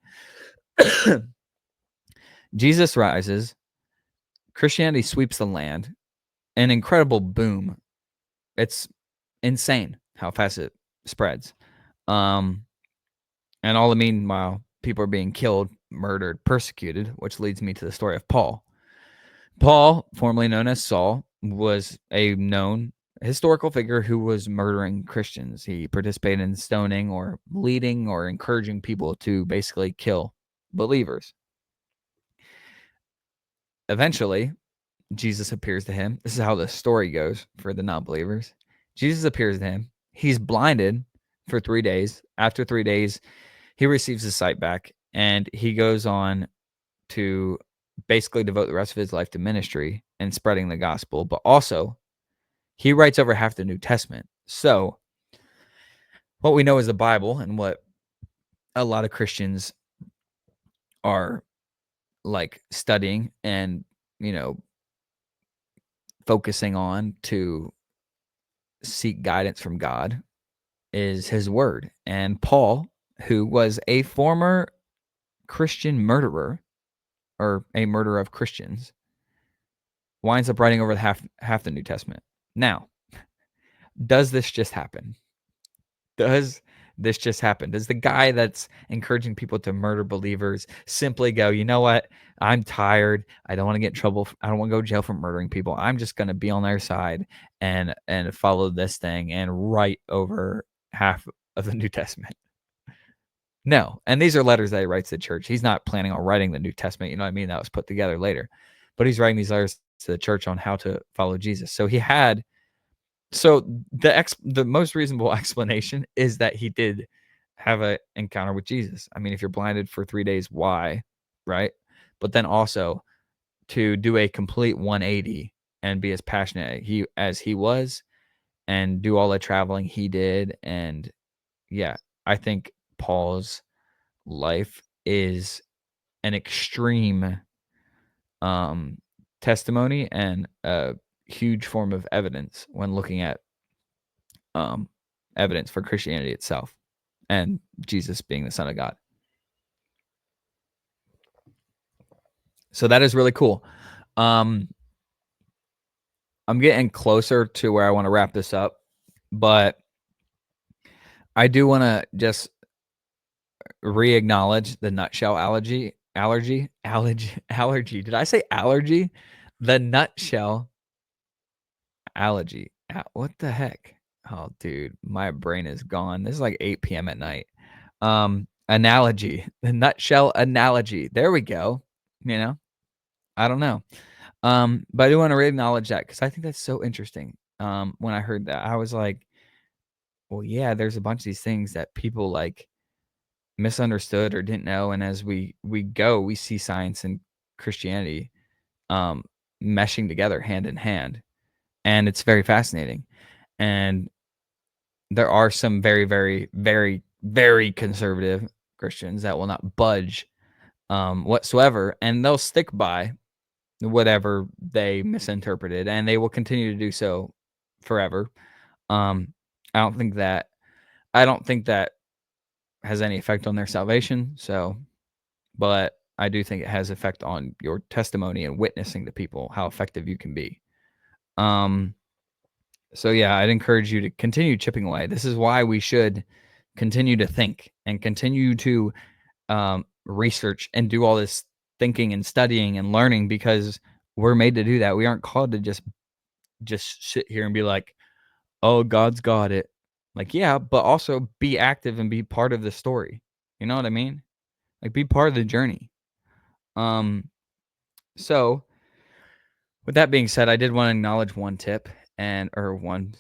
Jesus rises, Christianity sweeps the land, an incredible boom. It's insane how fast it spreads. And all the meanwhile, people are being killed, murdered, persecuted, which leads me to the story of Paul. Paul, formerly known as Saul, was a known historical figure who was murdering Christians. He participated in stoning or leading or encouraging people to basically kill believers. Eventually, Jesus appears to him. This is how the story goes for the non-believers. Jesus appears to him. He's blinded for 3 days. After 3 days, he receives his sight back, and he goes on to basically devote the rest of his life to ministry and spreading the gospel. But also, he writes over half the New Testament. So what we know is the Bible, and what a lot of Christians are studying and, focusing on to seek guidance from God, is his word. And Paul, who was a former Christian murderer, or a murderer of Christians, winds up writing over half the New Testament. Now, does this just happen? Does this just happen? Does the guy that's encouraging people to murder believers simply go, you know what? I'm tired. I don't want to get in trouble. I don't want to go to jail for murdering people. I'm just going to be on their side and follow this thing and write over half of the New Testament. No. And these are letters that he writes to the church. He's not planning on writing the New Testament. You know what I mean? That was put together later. But he's writing these letters to the church on how to follow Jesus. So the most reasonable explanation is that he did have an encounter with Jesus. I mean, if you're blinded for 3 days, why? Right? But then also to do a complete 180 and be as passionate as he was, and do all the traveling he did. And yeah, I think Paul's life is an extreme um, testimony and a huge form of evidence when looking at um, evidence for Christianity itself and Jesus being the Son of God. So that is really cool. I'm getting closer to where I want to wrap this up, but I do want to just re-acknowledge the nutshell allergy. Did I say allergy? The nutshell allergy. What the heck? Oh, dude, my brain is gone. This is like 8 p.m. at night. Analogy, the nutshell analogy. There we go. You know, I don't know. But I do want to re-acknowledge that because I think that's so interesting. When I heard that, I was like, well, yeah, there's a bunch of these things that people like misunderstood or didn't know. And as we go, we see science and Christianity um meshing together hand in hand. And it's very fascinating. And there are some very, very, very, very conservative Christians that will not budge whatsoever, and they'll stick by whatever they misinterpreted, and they will continue to do so forever. Um, I don't think that has any effect on their salvation. So, but I do think it has effect on your testimony and witnessing to people how effective you can be. Um, so yeah, I'd encourage you to continue chipping away. This is why we should continue to think and continue to research and do all this thinking and studying and learning because we're made to do that. We aren't called to just sit here and be like, "Oh, God's got it." Like, yeah, but also be active and be part of the story. You know what I mean? Like, be part of the journey. Um, so with that being said, I did want to acknowledge one tip or one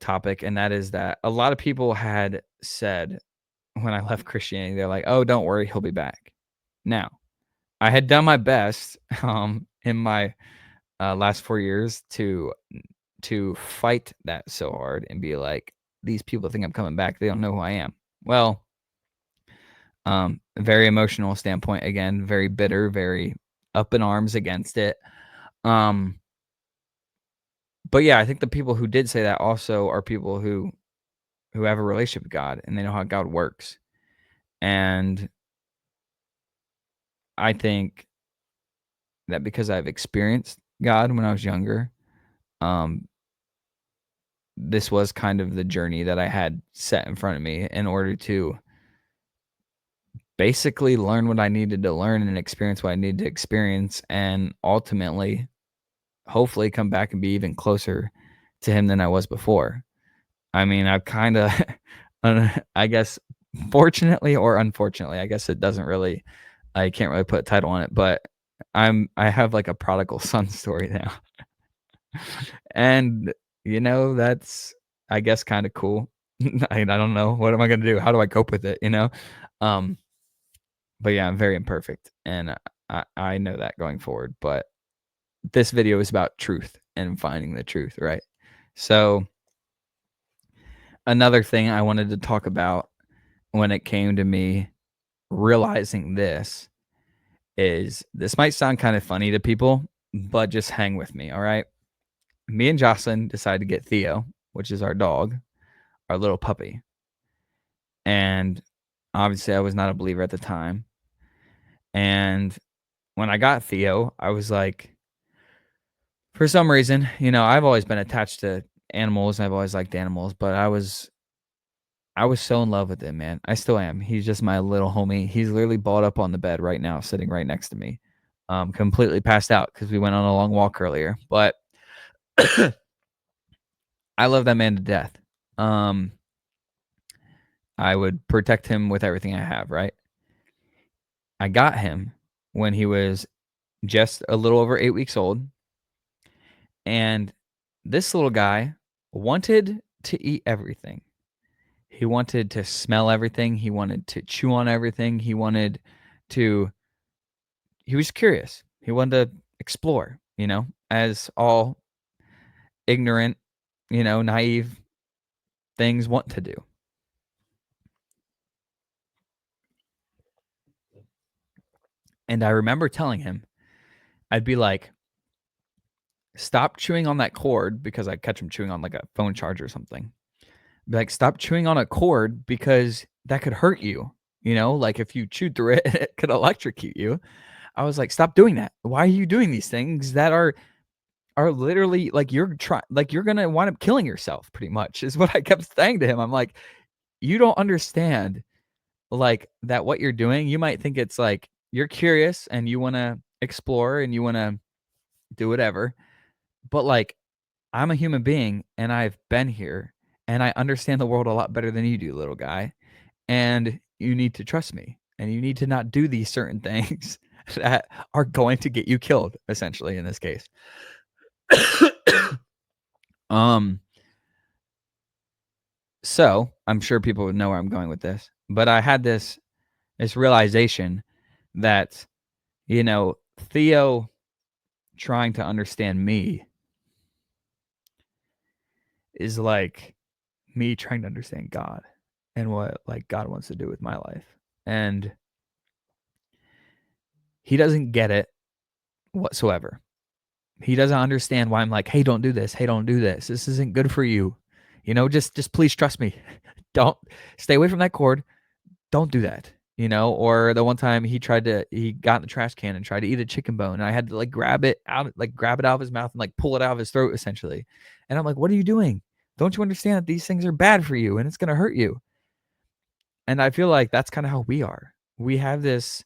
topic, and that is that a lot of people had said when I left Christianity, they're like, "Oh, don't worry, he'll be back." Now, I had done my best in my last 4 years to fight that so hard and be like, these people think I'm coming back. They don't know who I am. Well, very emotional standpoint again, very bitter, very up in arms against it. But yeah, I think the people who did say that also are people who have a relationship with God and they know how God works. And I think that because I've experienced God when I was younger, um, this was kind of the journey that I had set in front of me in order to basically learn what I needed to learn and experience what I needed to experience, and ultimately, hopefully, come back and be even closer to him than I was before. I mean, I've kind of, I guess, fortunately or unfortunately, I guess it doesn't really, I can't really put a title on it, but I have like a prodigal son story now. And, that's, I guess, kind of cool. I don't know. What am I going to do? How do I cope with it? Um, but yeah, I'm very imperfect. And I know that going forward. But this video is about truth and finding the truth, right? So, another thing I wanted to talk about when it came to me realizing this is this might sound kind of funny to people, but just hang with me. All right. Me and Jocelyn decided to get Theo, which is our dog, our little puppy. And obviously, I was not a believer at the time. And when I got Theo, I was like, for some reason, I've always been attached to animals. I've always liked animals, but I was so in love with him, man. I still am. He's just my little homie. He's literally balled up on the bed right now, sitting right next to me, completely passed out because we went on a long walk earlier. But I love that man to death. I would protect him with everything I have, right? I got him when he was just a little over 8 weeks old, and this little guy wanted to eat everything. He wanted to smell everything. He wanted to chew on everything. To he was curious. He wanted to explore, as all ignorant naive things want to do. And I remember telling him, I'd be like, stop chewing on that cord, because I'd catch him chewing on like a phone charger or something. Be like, stop chewing on a cord because that could hurt you. Like if you chewed through it, it could electrocute you. I was like, stop doing that. Why are you doing these things that are literally like you're gonna wind up killing yourself, pretty much, is what I kept saying to him. I'm like, you don't understand like that what you're doing. You might think it's like you're curious and you wanna explore and you wanna do whatever. But like I'm a human being and I've been here and I understand the world a lot better than you do, little guy. And you need to trust me and you need to not do these certain things that are going to get you killed, essentially, in this case. um so I'm sure people would know where I'm going with this, but I had this realization that, Theo trying to understand me is like me trying to understand God and what like God wants to do with my life. And he doesn't get it whatsoever. He doesn't understand why I'm like, "Hey, don't do this. Hey, don't do this. This isn't good for you. Just please trust me. Don't stay away from that cord. Don't do that." Or the one time he got in the trash can and tried to eat a chicken bone, and I had to like grab it out of his mouth and like pull it out of his throat, essentially. And I'm like, "What are you doing? Don't you understand that these things are bad for you and it's going to hurt you?" And I feel like that's kind of how we are. We have this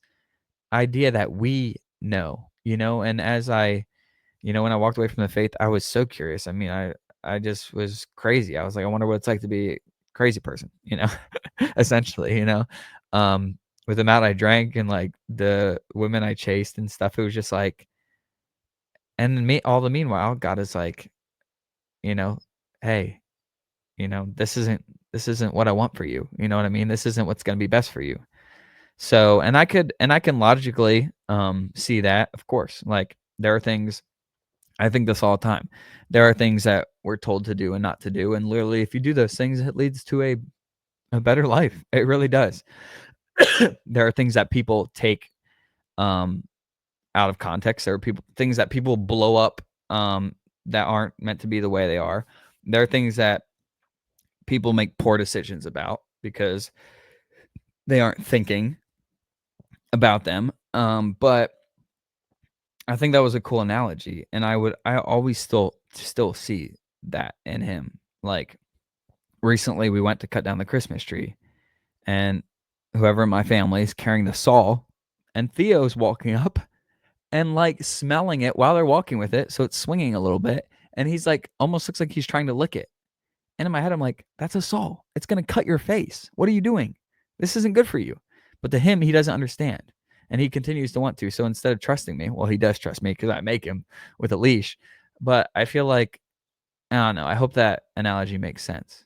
idea that we know, and as when I walked away from the faith, I was so curious. I mean, I just was crazy. I was like, I wonder what it's like to be a crazy person, essentially, with the amount I drank and like the women I chased and stuff. It was just like, and me, all the meanwhile, God is like, you know, hey, this isn't what I want for you. You know what I mean? This isn't what's going to be best for you. So, and I can logically see that, of course. Like there are things, I think this all the time. There are things that we're told to do and not to do, and literally if you do those things, it leads to a better life. It really does. There are things that people take um out of context. There are things that people blow up that aren't meant to be the way they are. There are things that people make poor decisions about because they aren't thinking about them. But I think that was a cool analogy, and I always still see that in him. Like recently, we went to cut down the Christmas tree, and whoever in my family is carrying the saw, and Theo's walking up and like smelling it while they're walking with it, so it's swinging a little bit, and he's like almost looks like he's trying to lick it. And in my head, I'm like, that's a saw. It's going to cut your face. What are you doing? This isn't good for you. But to him, he doesn't understand. And he continues to want to. So instead of trusting me, well, he does trust me because I make him with a leash. But I feel like, I don't know. I hope that analogy makes sense.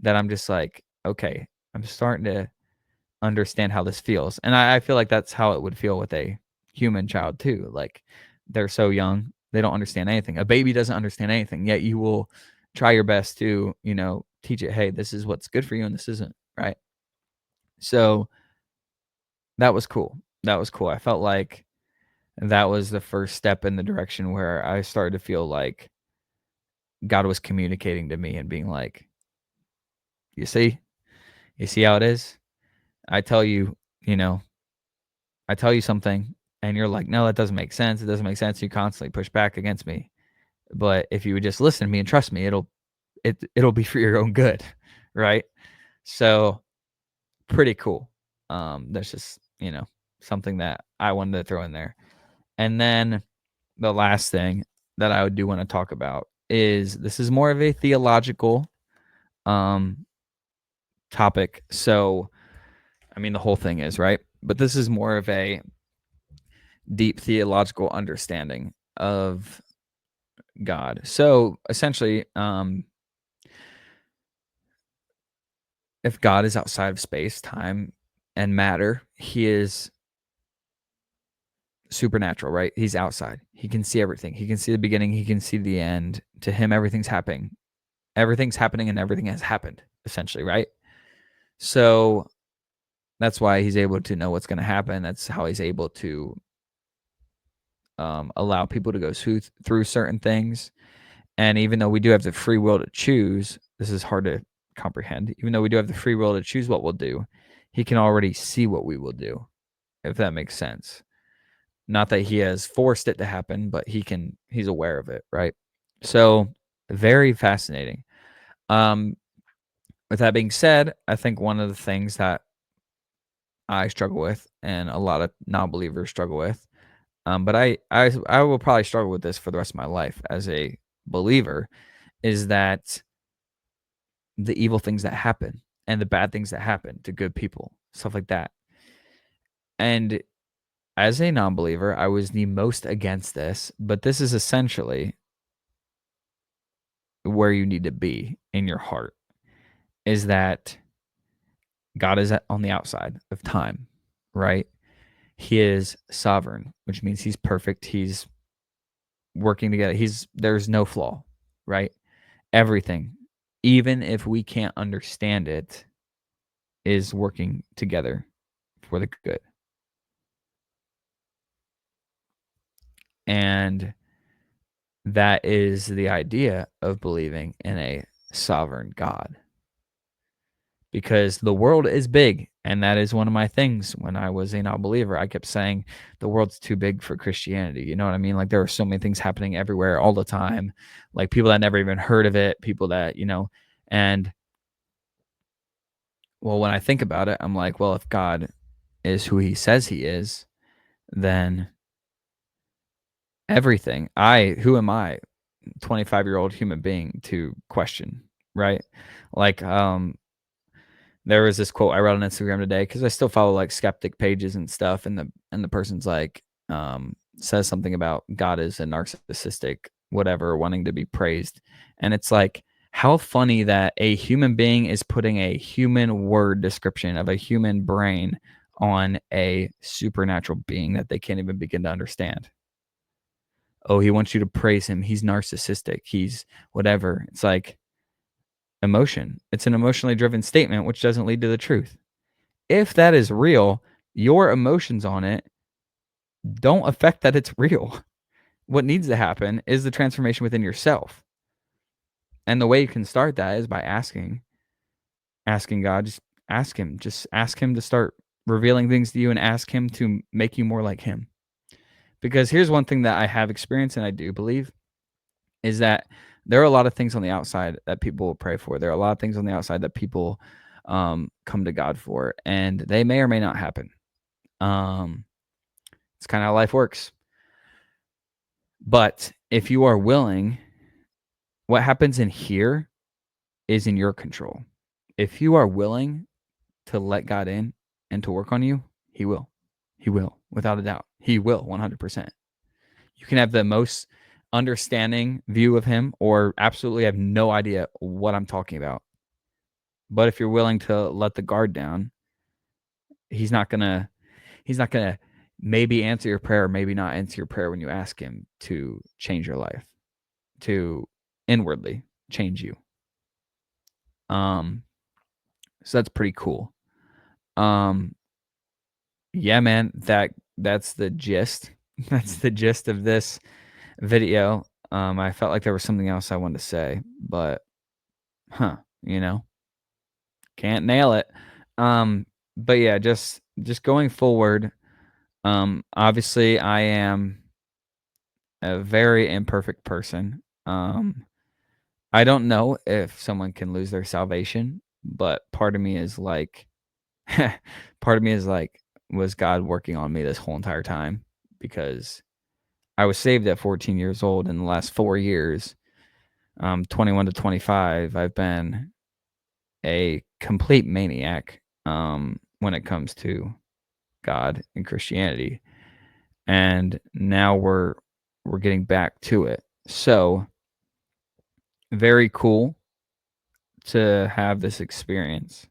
That I'm just like, okay, I'm starting to understand how this feels. And I feel like that's how it would feel with a human child too. Like they're so young, they don't understand anything. A baby doesn't understand anything, yet you will try your best to, teach it, hey, this is what's good for you and this isn't, right? So that was cool. That was cool. I felt like that was the first step in the direction where I started to feel like God was communicating to me and being like, you see, how it is? I tell you, you know, I tell you something and you're like, no, that doesn't make sense. It doesn't make sense. You constantly push back against me. But if you would just listen to me and trust me, it'll be for your own good. Right. So pretty cool. That's just, something that I wanted to throw in there. And then the last thing that I do want to talk about is this is more of a theological um topic. So I mean the whole thing is, right? But this is more of a deep theological understanding of God. So essentially, if God is outside of space, time, and matter, he is supernatural, right? He's outside. He can see everything. He can see the beginning. He can see the end. To him, everything's happening. everything's happening and everything has happened, essentially, right? So that's why he's able to know what's going to happen. That's how he's able to allow people to go through certain things. And even though we do have the free will to choose, this is hard to comprehend. Even though we do have the free will to choose what we'll do, he can already see what we will do, if that makes sense. Not that he has forced it to happen, but he's aware of it, right? So very fascinating. With that being said, I think one of the things that I struggle with and a lot of non-believers struggle with, but I will probably struggle with this for the rest of my life as a believer, is that the evil things that happen and the bad things that happen to good people, stuff like that. And as a non-believer, I was the most against this, but this is essentially where you need to be in your heart, is that God is on the outside of time, right? He is sovereign, which means he's perfect. He's working together. There's no flaw, right? Everything, even if we can't understand it, is working together for the good. And that is the idea of believing in a sovereign God. Because the world is big, and that is one of my things. When I was a non-believer, I kept saying the world's too big for Christianity. You know what I mean? Like, there are so many things happening everywhere all the time, like people that never even heard of it, people that, and well, when I think about it, I'm like, well, if God is who he says he is, then everything, who am I, 25-year-old human being, to question, right? Like, there was this quote I read on Instagram today, because I still follow like skeptic pages and stuff, and the person's like, says something about God is a narcissistic whatever, wanting to be praised, and it's like, how funny that a human being is putting a human word description of a human brain on a supernatural being that they can't even begin to understand. Oh, he wants you to praise him. He's narcissistic. He's whatever. It's like emotion. It's an emotionally driven statement, which doesn't lead to the truth. If that is real, your emotions on it don't affect that it's real. What needs to happen is the transformation within yourself. And the way you can start that is by asking God, just ask him to start revealing things to you, and ask him to make you more like him. Because here's one thing that I have experienced, and I do believe, is that there are a lot of things on the outside that people will pray for. There are a lot of things on the outside that people come to God for, and they may or may not happen. It's kind of how life works. But if you are willing, what happens in here is in your control. If you are willing to let God in and to work on you, he will. He will, without a doubt. He will, 100%. You can have the most understanding view of him or absolutely have no idea what I'm talking about. But if you're willing to let the guard down, he's not going to maybe answer your prayer, maybe not answer your prayer when you ask him to change your life, to inwardly change you. So that's pretty cool. Yeah, man, that's the gist. That's the gist of this video. I felt like there was something else I wanted to say, but you know, can't nail it. But yeah, just going forward, obviously I am a very imperfect person. I don't know if someone can lose their salvation, but part of me is like, was God working on me this whole entire time? Because I was saved at 14 years old. In the last 4 years, 21 to 25, I've been a complete maniac when it comes to God and Christianity. And now we're getting back to it. So very cool to have this experience.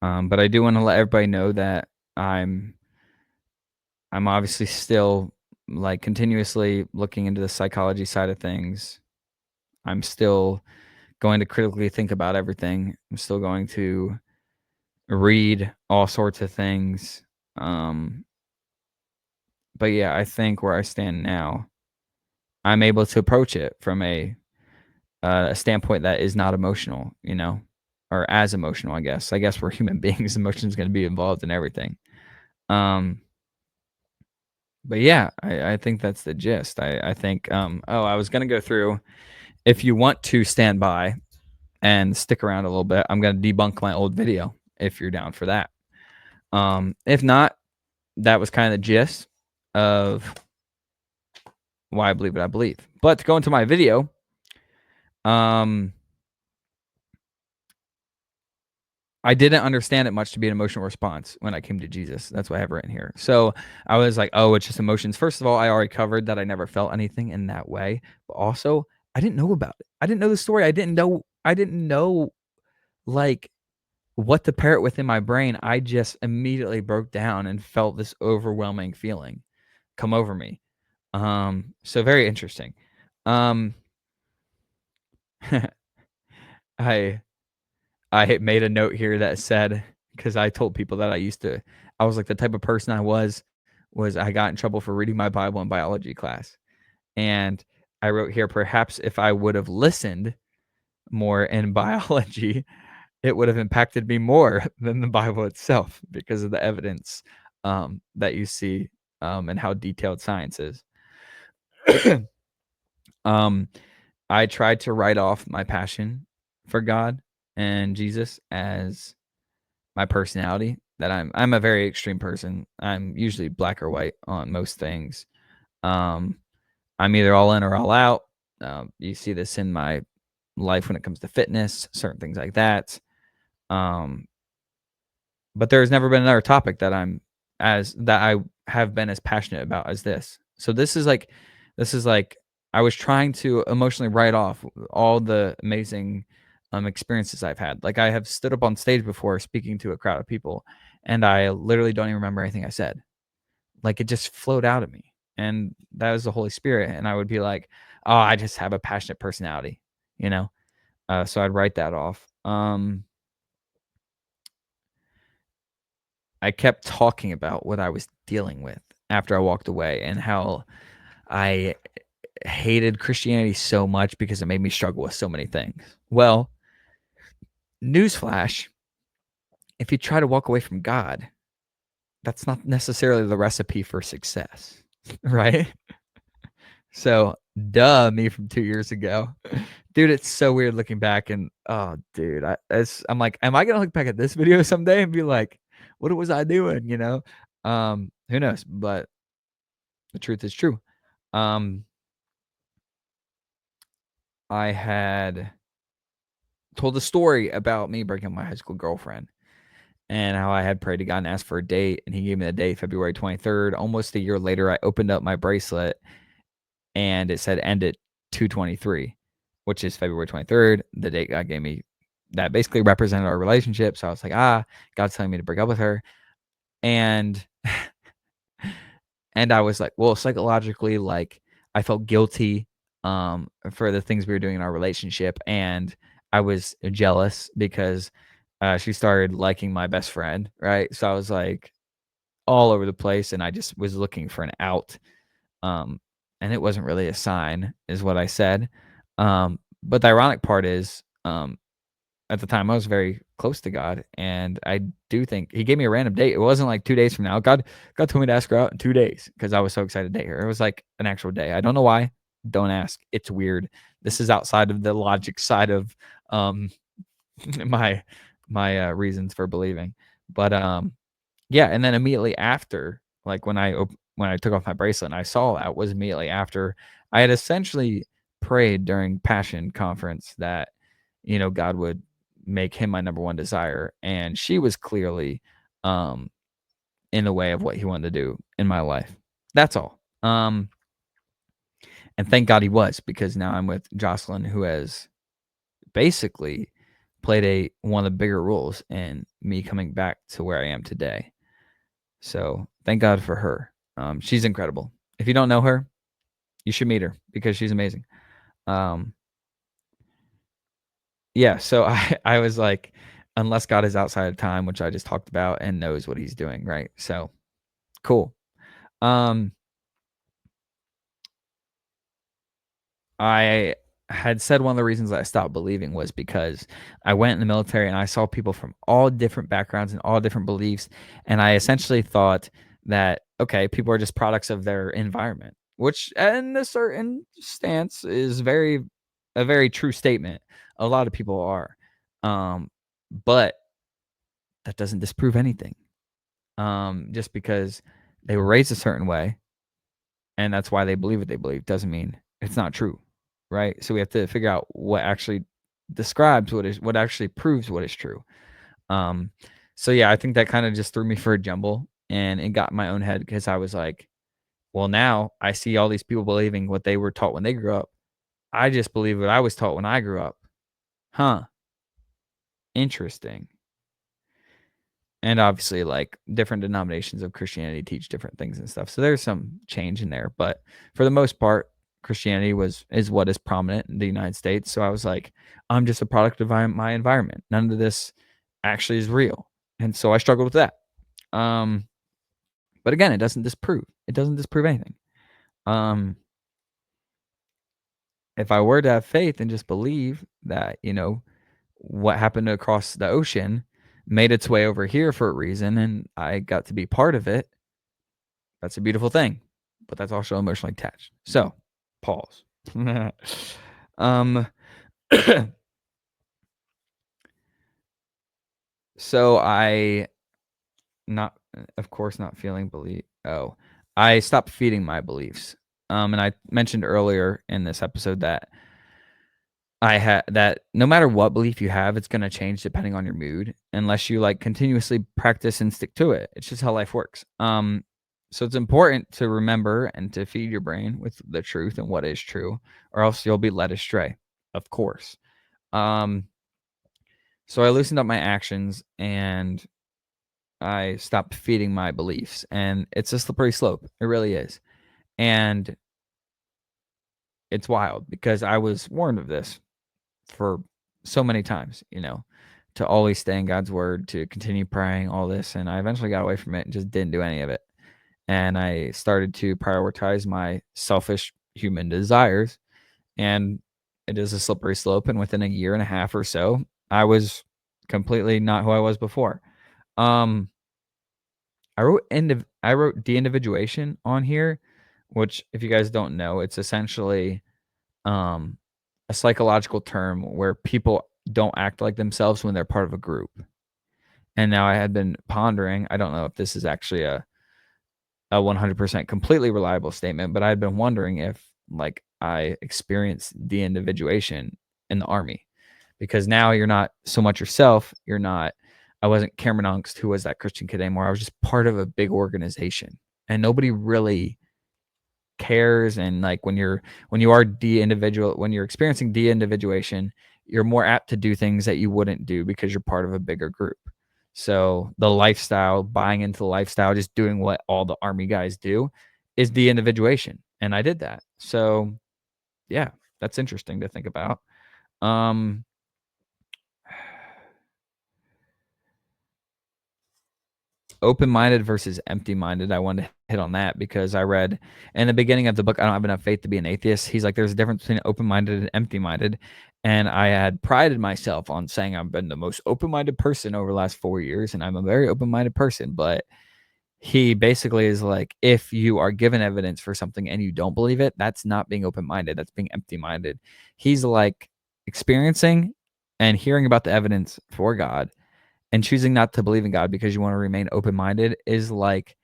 But I do want to let everybody know that I'm obviously still like continuously looking into the psychology side of things. I'm still going to critically think about everything. I'm still going to read all sorts of things. But yeah, I think where I stand now, I'm able to approach it from a standpoint that is not emotional, or as emotional, I guess. I guess we're human beings. Emotion's going to be involved in everything. Um, but yeah, I think that's the gist. I think, I was going to go through, if you want to stand by and stick around a little bit, I'm going to debunk my old video if you're down for that. If not, that was kind of the gist of why I believe what I believe. But to go into my video, I didn't understand it much to be an emotional response when I came to Jesus. That's what I have written here. So I was like, oh, it's just emotions. First of all, I already covered that I never felt anything in that way. But also, I didn't know about it. I didn't know the story. I didn't know like what to pair it with in my brain. I just immediately broke down and felt this overwhelming feeling come over me. So very interesting. Um I I made a note here that said, because I told people that I was like the type of person was I got in trouble for reading my Bible in biology class. And I wrote here, perhaps if I would have listened more in biology, it would have impacted me more than the Bible itself because of the evidence that you see and how detailed science is. um, I tried to write off my passion for God and Jesus as my personality, that I'm a very extreme person. I'm usually black or white on most things. Um, I'm either all in or all out. You see this in my life when it comes to fitness, certain things like that. Um, but there's never been another topic that I have been as passionate about as this. So this is like I was trying to emotionally write off all the amazing experiences I've had. Like I have stood up on stage before speaking to a crowd of people, and I literally don't even remember anything I said. Like it just flowed out of me, and that was the Holy Spirit. And I would be like, "Oh, I just have a passionate personality," you know. So I'd write that off. I kept talking about what I was dealing with after I walked away and how I hated Christianity so much because it made me struggle with so many things. Well, newsflash, if you try to walk away from God, that's not necessarily the recipe for success, right? So, duh, me from 2 years ago. Dude, it's so weird looking back and oh, dude, I'm like, am I gonna look back at this video someday and be like, what was I doing? Who knows? But the truth is true. Um, I had told a story about me breaking up with my high school girlfriend and how I had prayed to God and asked for a date, and he gave me the date, February 23rd. Almost a year later, I opened up my bracelet and it said end at 223, which is February 23rd, the date God gave me that basically represented our relationship. So I was like, God's telling me to break up with her. And and I was like, well, psychologically, like I felt guilty for the things we were doing in our relationship, and I was jealous because she started liking my best friend, right? So I was like all over the place, and I just was looking for an out. Um, and it wasn't really a sign, is what I said. But the ironic part is, at the time I was very close to God, and I do think he gave me a random date. It wasn't like 2 days from now. God told me to ask her out in 2 days because I was so excited to date her. It was like an actual day. I don't know why. Don't ask. It's weird. This is outside of the logic side of um my reasons for believing. But yeah, and then immediately after, like when I took off my bracelet and I saw that was immediately after I had essentially prayed during Passion Conference that God would make him my number one desire, and she was clearly in the way of what he wanted to do in my life. That's all. And thank God he was, because now I'm with Jocelyn, who has basically played one of the bigger roles in me coming back to where I am today. So thank God for her. She's incredible. If you don't know her, you should meet her because she's amazing. Um, Yeah, so I was like, unless God is outside of time, which I just talked about, and knows what he's doing, right? So, cool. Um, I had said one of the reasons I stopped believing was because I went in the military and I saw people from all different backgrounds and all different beliefs, and I essentially thought that, okay, people are just products of their environment, which in a certain stance is a very true statement. A lot of people are. Um, but that doesn't disprove anything. Just because they were raised a certain way and that's why they believe what they believe doesn't mean it's not true, right? So we have to figure out what actually describes what actually proves what is true. Um, so yeah, I think that kind of just threw me for a jumble and it got in my own head because I was like, well, now I see all these people believing what they were taught when they grew up. I just believe what I was taught when I grew up. Huh. Interesting. And obviously, like, different denominations of Christianity teach different things and stuff. So there's some change in there, but for the most part, Christianity is what is prominent in the United States. So I was like, I'm just a product of my environment. None of this actually is real. And so I struggled with that. Um, but again, it doesn't disprove anything. Um, if I were to have faith and just believe that, what happened across the ocean made its way over here for a reason and I got to be part of it, that's a beautiful thing, but that's also emotionally attached. So, pause. um, so I not, of course, not feeling belief. Oh, I stopped feeding my beliefs. And I mentioned earlier in this episode that I had that no matter what belief you have, it's gonna change depending on your mood, unless you like continuously practice and stick to it. It's just how life works. So it's important to remember and to feed your brain with the truth and what is true, or else you'll be led astray, of course. Um, so I loosened up my actions and I stopped feeding my beliefs, and it's a slippery slope. It really is, and it's wild because I was warned of this for so many times, to always stay in God's word, to continue praying, all this. And I eventually got away from it and just didn't do any of it. And I started to prioritize my selfish human desires. And it is a slippery slope. And within a year and a half or so, I was completely not who I was before. Um, I wrote de-individuation on here, which if you guys don't know, it's essentially um, a psychological term where people don't act like themselves when they're part of a group. And now I had been pondering, I don't know if this is actually a 100% completely reliable statement, but I had been wondering if like I experienced de-individuation in the army because now you're not so much yourself. I wasn't Cameron Ungst, who was that Christian kid anymore. I was just part of a big organization and nobody really cares. And like when you are de-individual, when you're experiencing de-individuation, you're more apt to do things that you wouldn't do because you're part of a bigger group. So the lifestyle, buying into the lifestyle, just doing what all the army guys do is de-individuation. And I did that. So yeah, that's interesting to think about. um Open-minded versus empty-minded. I wanted to hit on that because I read in the beginning of the book, I Don't Have Enough Faith to Be an Atheist. He's like, there's a difference between open-minded and empty-minded. And I had prided myself on saying I've been the most open-minded person over the last 4 years, and I'm a very open-minded person. But he basically is like, if you are given evidence for something and you don't believe it, that's not being open-minded. That's being empty-minded. He's like experiencing and hearing about the evidence for God and choosing not to believe in God because you want to remain open-minded is like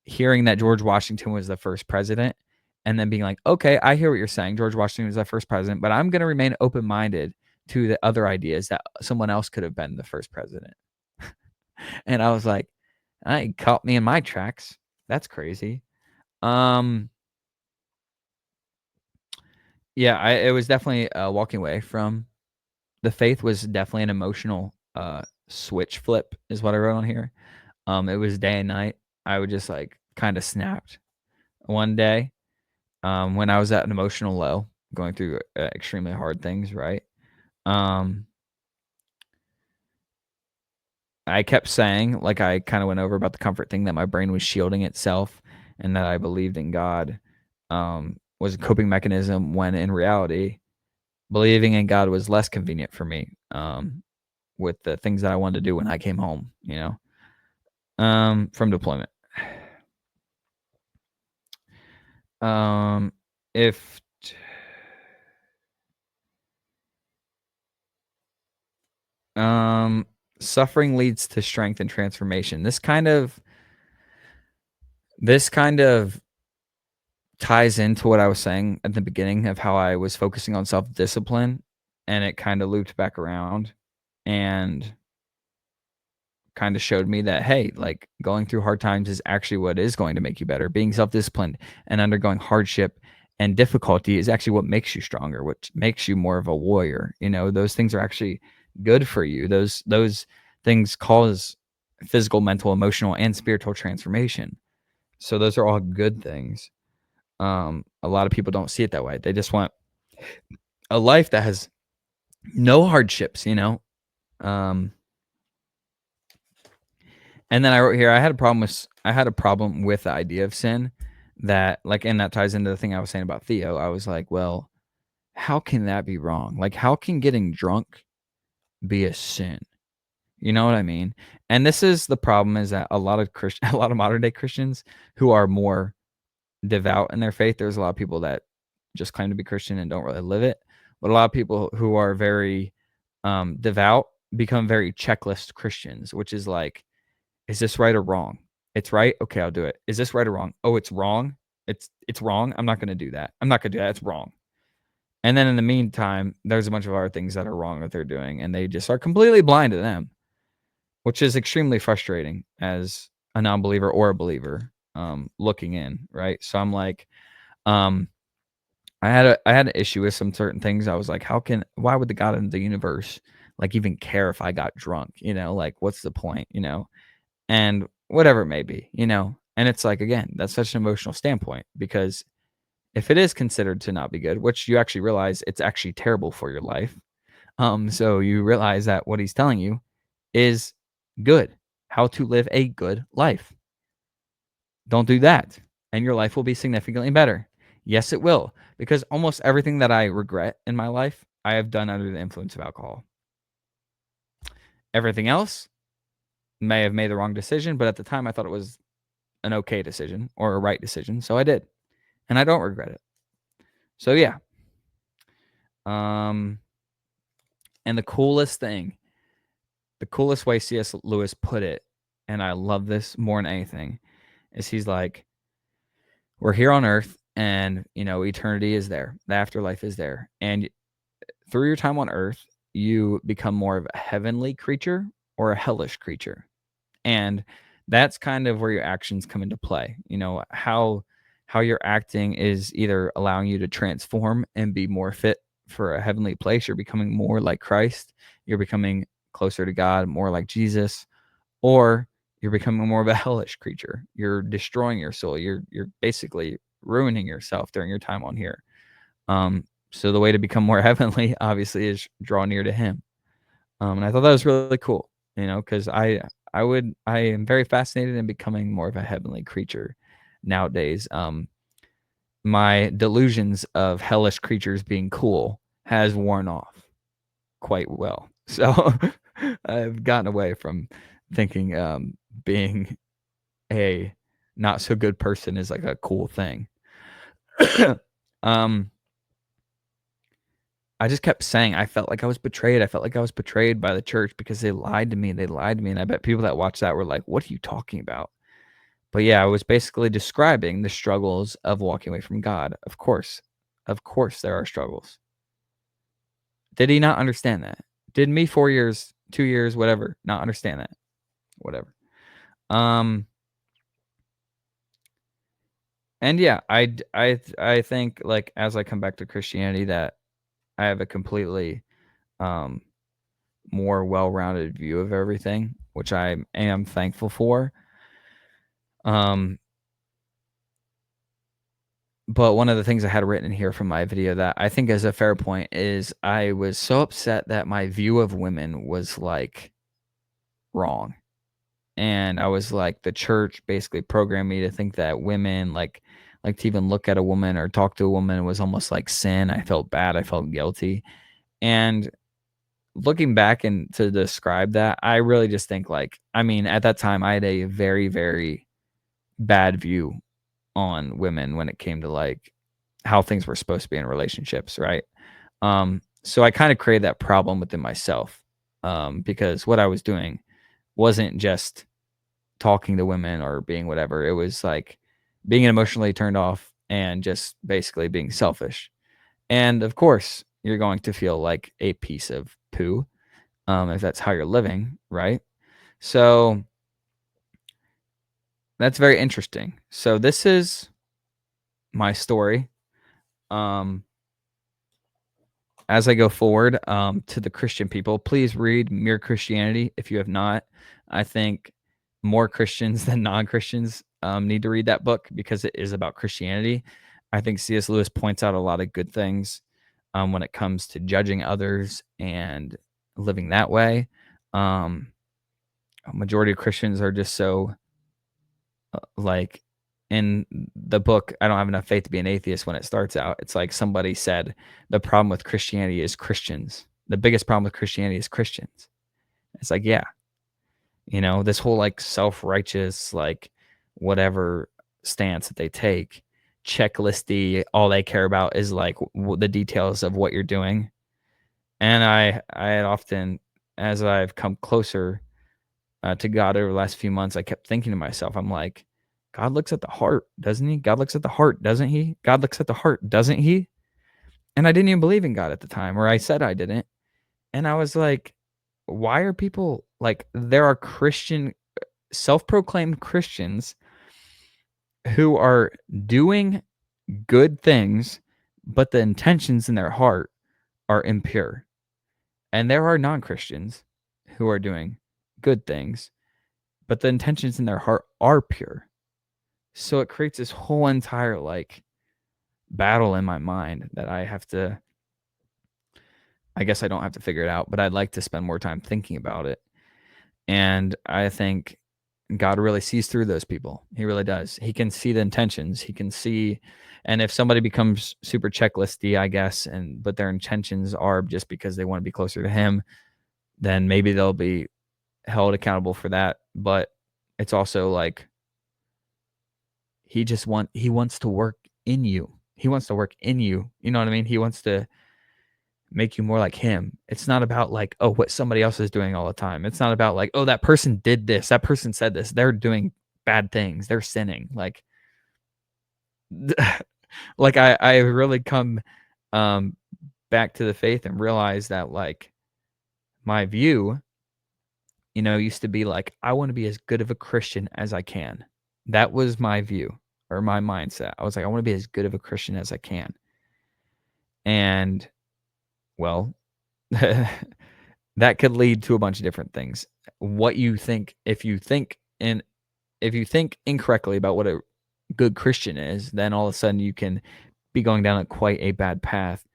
hearing that George Washington was the first president and then being like, okay, I hear what you're saying. George Washington was the first president, but I'm going to remain open-minded to the other ideas that someone else could have been the first president. And I was like, I caught me in my tracks. That's crazy. Um, yeah, it was definitely walking away from the faith was definitely an emotional switch flip is what I wrote on here. It was day and night. I would just like kind of snapped one day when I was at an emotional low, going through extremely hard things, right? Um, I kept saying, like I kind of went over about the comfort thing, that my brain was shielding itself and that I believed in God was a coping mechanism, when in reality, believing in God was less convenient for me with the things that I wanted to do when I came home, from deployment. If suffering leads to strength and transformation. This kind of ties into what I was saying at the beginning of how I was focusing on self-discipline, and it kind of looped back around and kind of showed me that, hey, like going through hard times is actually what is going to make you better. Being self-disciplined and undergoing hardship and difficulty is actually what makes you stronger, which makes you more of a warrior. Those things are actually good for you. Those things cause physical, mental, emotional, and spiritual transformation. So those are all good things. A lot of people don't see it that way. They just want a life that has no hardships. Um, and then I wrote here, I had a problem with the idea of sin, that like, and that ties into the thing I was saying about Theo. I was like, well, how can that be wrong? Like, how can getting drunk be a sin? You know what I mean? And this is the problem, is that a lot of modern day Christians who are more devout in their faith. There's a lot of people that just claim to be Christian and don't really live it. But a lot of people who are very devout become very checklist Christians, which is like, is this right or wrong? It's right. Okay, I'll do it. Is this right or wrong? Oh, it's wrong. It's wrong. I'm not going to do that. I'm not going to do that. It's wrong. And then in the meantime, there's a bunch of other things that are wrong that they're doing, and they just are completely blind to them, which is extremely frustrating as a non-believer or a believer looking in, right? So I'm like, um, I had an issue with some certain things. I was like, why would the God in the universe like even care if I got drunk? Like what's the point? And whatever it may be. And it's like, again, that's such an emotional standpoint, because if it is considered to not be good, which you actually realize it's actually terrible for your life, so you realize that what he's telling you is good, how to live a good life. Don't do that, and your life will be significantly better. Yes, it will, because almost everything that I regret in my life, I have done under the influence of alcohol. Everything else may have made the wrong decision, but at the time I thought it was an okay decision or a right decision, so I did, and I don't regret it. So yeah. Um, and the coolest way C.S. Lewis put it, and I love this more than anything, is he's like, we're here on earth, and eternity is there. The afterlife is there. And through your time on earth, you become more of a heavenly creature or a hellish creature. And that's kind of where your actions come into play. How you're acting is either allowing you to transform and be more fit for a heavenly place. You're becoming more like Christ. You're becoming closer to God, more like Jesus, or you're becoming more of a hellish creature. You're destroying your soul. You're basically ruining yourself during your time on here. So the way to become more heavenly, obviously, is draw near to Him. And I thought that was really cool, because I am very fascinated in becoming more of a heavenly creature nowadays. My delusions of hellish creatures being cool has worn off quite well. So I've gotten away from thinking being a not so good person is like a cool thing. um I just kept saying I felt like I was betrayed. I felt like I was betrayed by the church because they lied to me. They lied to me. And I bet people that watched that were like, what are you talking about? But yeah, I was basically describing the struggles of walking away from God. Of course. Of course there are struggles. Did he not understand that? Did me 4 years, 2 years, whatever, not understand that? Whatever. Um and yeah, I think like as I come back to Christianity that I have a completely um more well-rounded view of everything, which I am thankful for. Um, but one of the things I had written in here from my video that I think is a fair point is I was so upset that my view of women was like wrong. And I was like, the church basically programmed me to think that women, like to even look at a woman or talk to a woman was almost like sin. I felt bad. I felt guilty. And looking back and to describe that, I really just think like, I mean, at that time I had a very, very bad view on women when it came to like how things were supposed to be in relationships, right? So I kind of created that problem within myself, because what I was doing wasn't just talking to women or being whatever. It was like being emotionally turned off and just basically being selfish. And of course, you're going to feel like a piece of poo, if that's how you're living, right? So that's very interesting. So this is my story. Um, as I go forward, to the Christian people, please read Mere Christianity if you have not. I think more Christians than non-Christians need to read that book because it is about Christianity. I think C.S. Lewis points out a lot of good things when it comes to judging others and living that way. Um, a majority of Christians are just so like in the book, I don't have enough faith to be an atheist when it starts out. It's like somebody said, the problem with Christianity is Christians. The biggest problem with Christianity is Christians. It's like, yeah, this whole like self-righteous, like whatever stance that they take, checklisty, all they care about is like the details of what you're doing. And I had often, as I've come closer to God over the last few months, I kept thinking to myself, I'm like, God looks at the heart, doesn't he? God looks at the heart, doesn't he? God looks at the heart, doesn't he? And I didn't even believe in God at the time, or I said I didn't. And I was like, why are people like, there are Christian, self proclaimed Christians who are doing good things, but the intentions in their heart are impure. And there are non Christians who are doing good things, but the intentions in their heart are pure. So it creates this whole entire like battle in my mind that I guess I don't have to figure it out, but I'd like to spend more time thinking about it. And I think God really sees through those people. He really does. He can see the intentions. He can see, and if somebody becomes super checklisty, I guess, but their intentions are just because they want to be closer to him, then maybe they'll be held accountable for that. But it's also like he wants to work in you. He wants to work in you. You know what I mean? He wants to make you more like him. It's not about like, oh, what somebody else is doing all the time. It's not about like, oh, that person did this. That person said this. They're doing bad things. They're sinning. Like like I really come um back to the faith and realize that like my view, used to be like, I want to be as good of a Christian as I can. That was my view or my mindset. I was like, I want to be as good of a Christian as I can. And well, that could lead to a bunch of different things. What you think, if you think incorrectly about what a good Christian is, then all of a sudden you can be going down quite a bad path.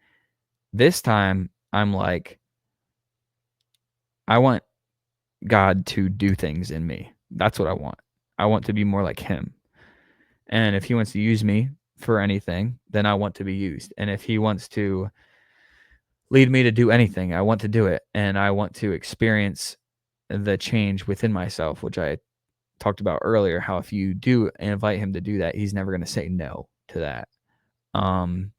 This time, I'm like, I want God to do things in me. That's what I want. I want to be more like him. And if he wants to use me for anything, then I want to be used. And if he wants to lead me to do anything, I want to do it. And I want to experience the change within myself, which I talked about earlier, how if you do invite him to do that, he's never going to say no to that. Um,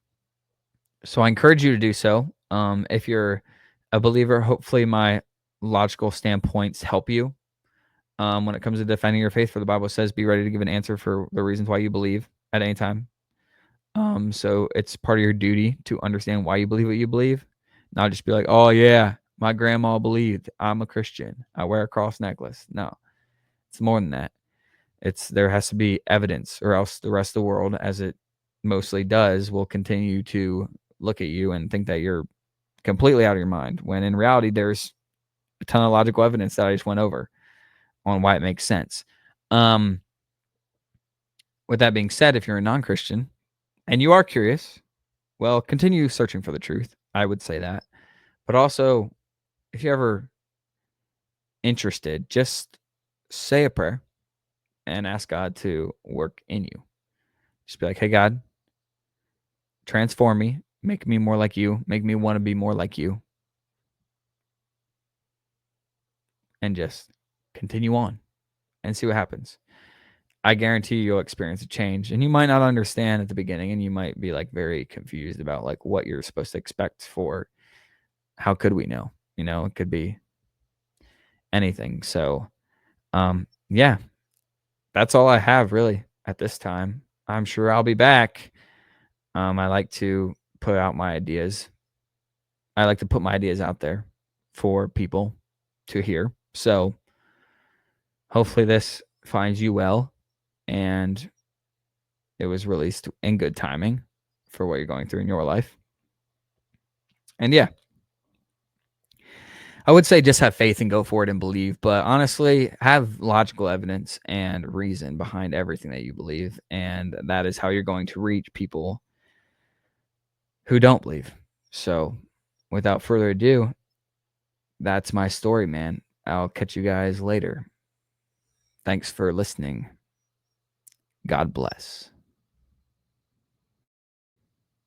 so I encourage you to do so. If you're a believer, hopefully my logical standpoints help you when it comes to defending your faith. For the Bible says, be ready to give an answer for the reasons why you believe at any time. So it's part of your duty to understand why you believe what you believe, not just be like, oh yeah, my grandma believed, I'm a Christian, I wear a cross necklace. No, it's more than that. There has to be evidence, or else the rest of the world, as it mostly does, will continue to look at you and think that you're completely out of your mind, when in reality there's a ton of logical evidence that I just went over on why it makes sense. With that being said, if you're a non-Christian and you are curious, well, continue searching for the truth. I would say that. But also, if you're ever interested, just say a prayer and ask God to work in you. Just be like, hey, God, transform me, make me more like you, make me want to be more like you, and just continue on and see what happens. I guarantee you'll experience a change, and you might not understand at the beginning, and you might be like very confused about like what you're supposed to expect for how could we know? It could be anything. So, yeah, that's all I have really at this time. I'm sure I'll be back. I like to put out my ideas. I like to put my ideas out there for people to hear. So, hopefully this finds you well and it was released in good timing for what you're going through in your life. And yeah, I would say just have faith and go for it and believe, but honestly, have logical evidence and reason behind everything that you believe. And that is how you're going to reach people who don't believe. So, without further ado, that's my story, man. I'll catch you guys later. Thanks for listening. God bless.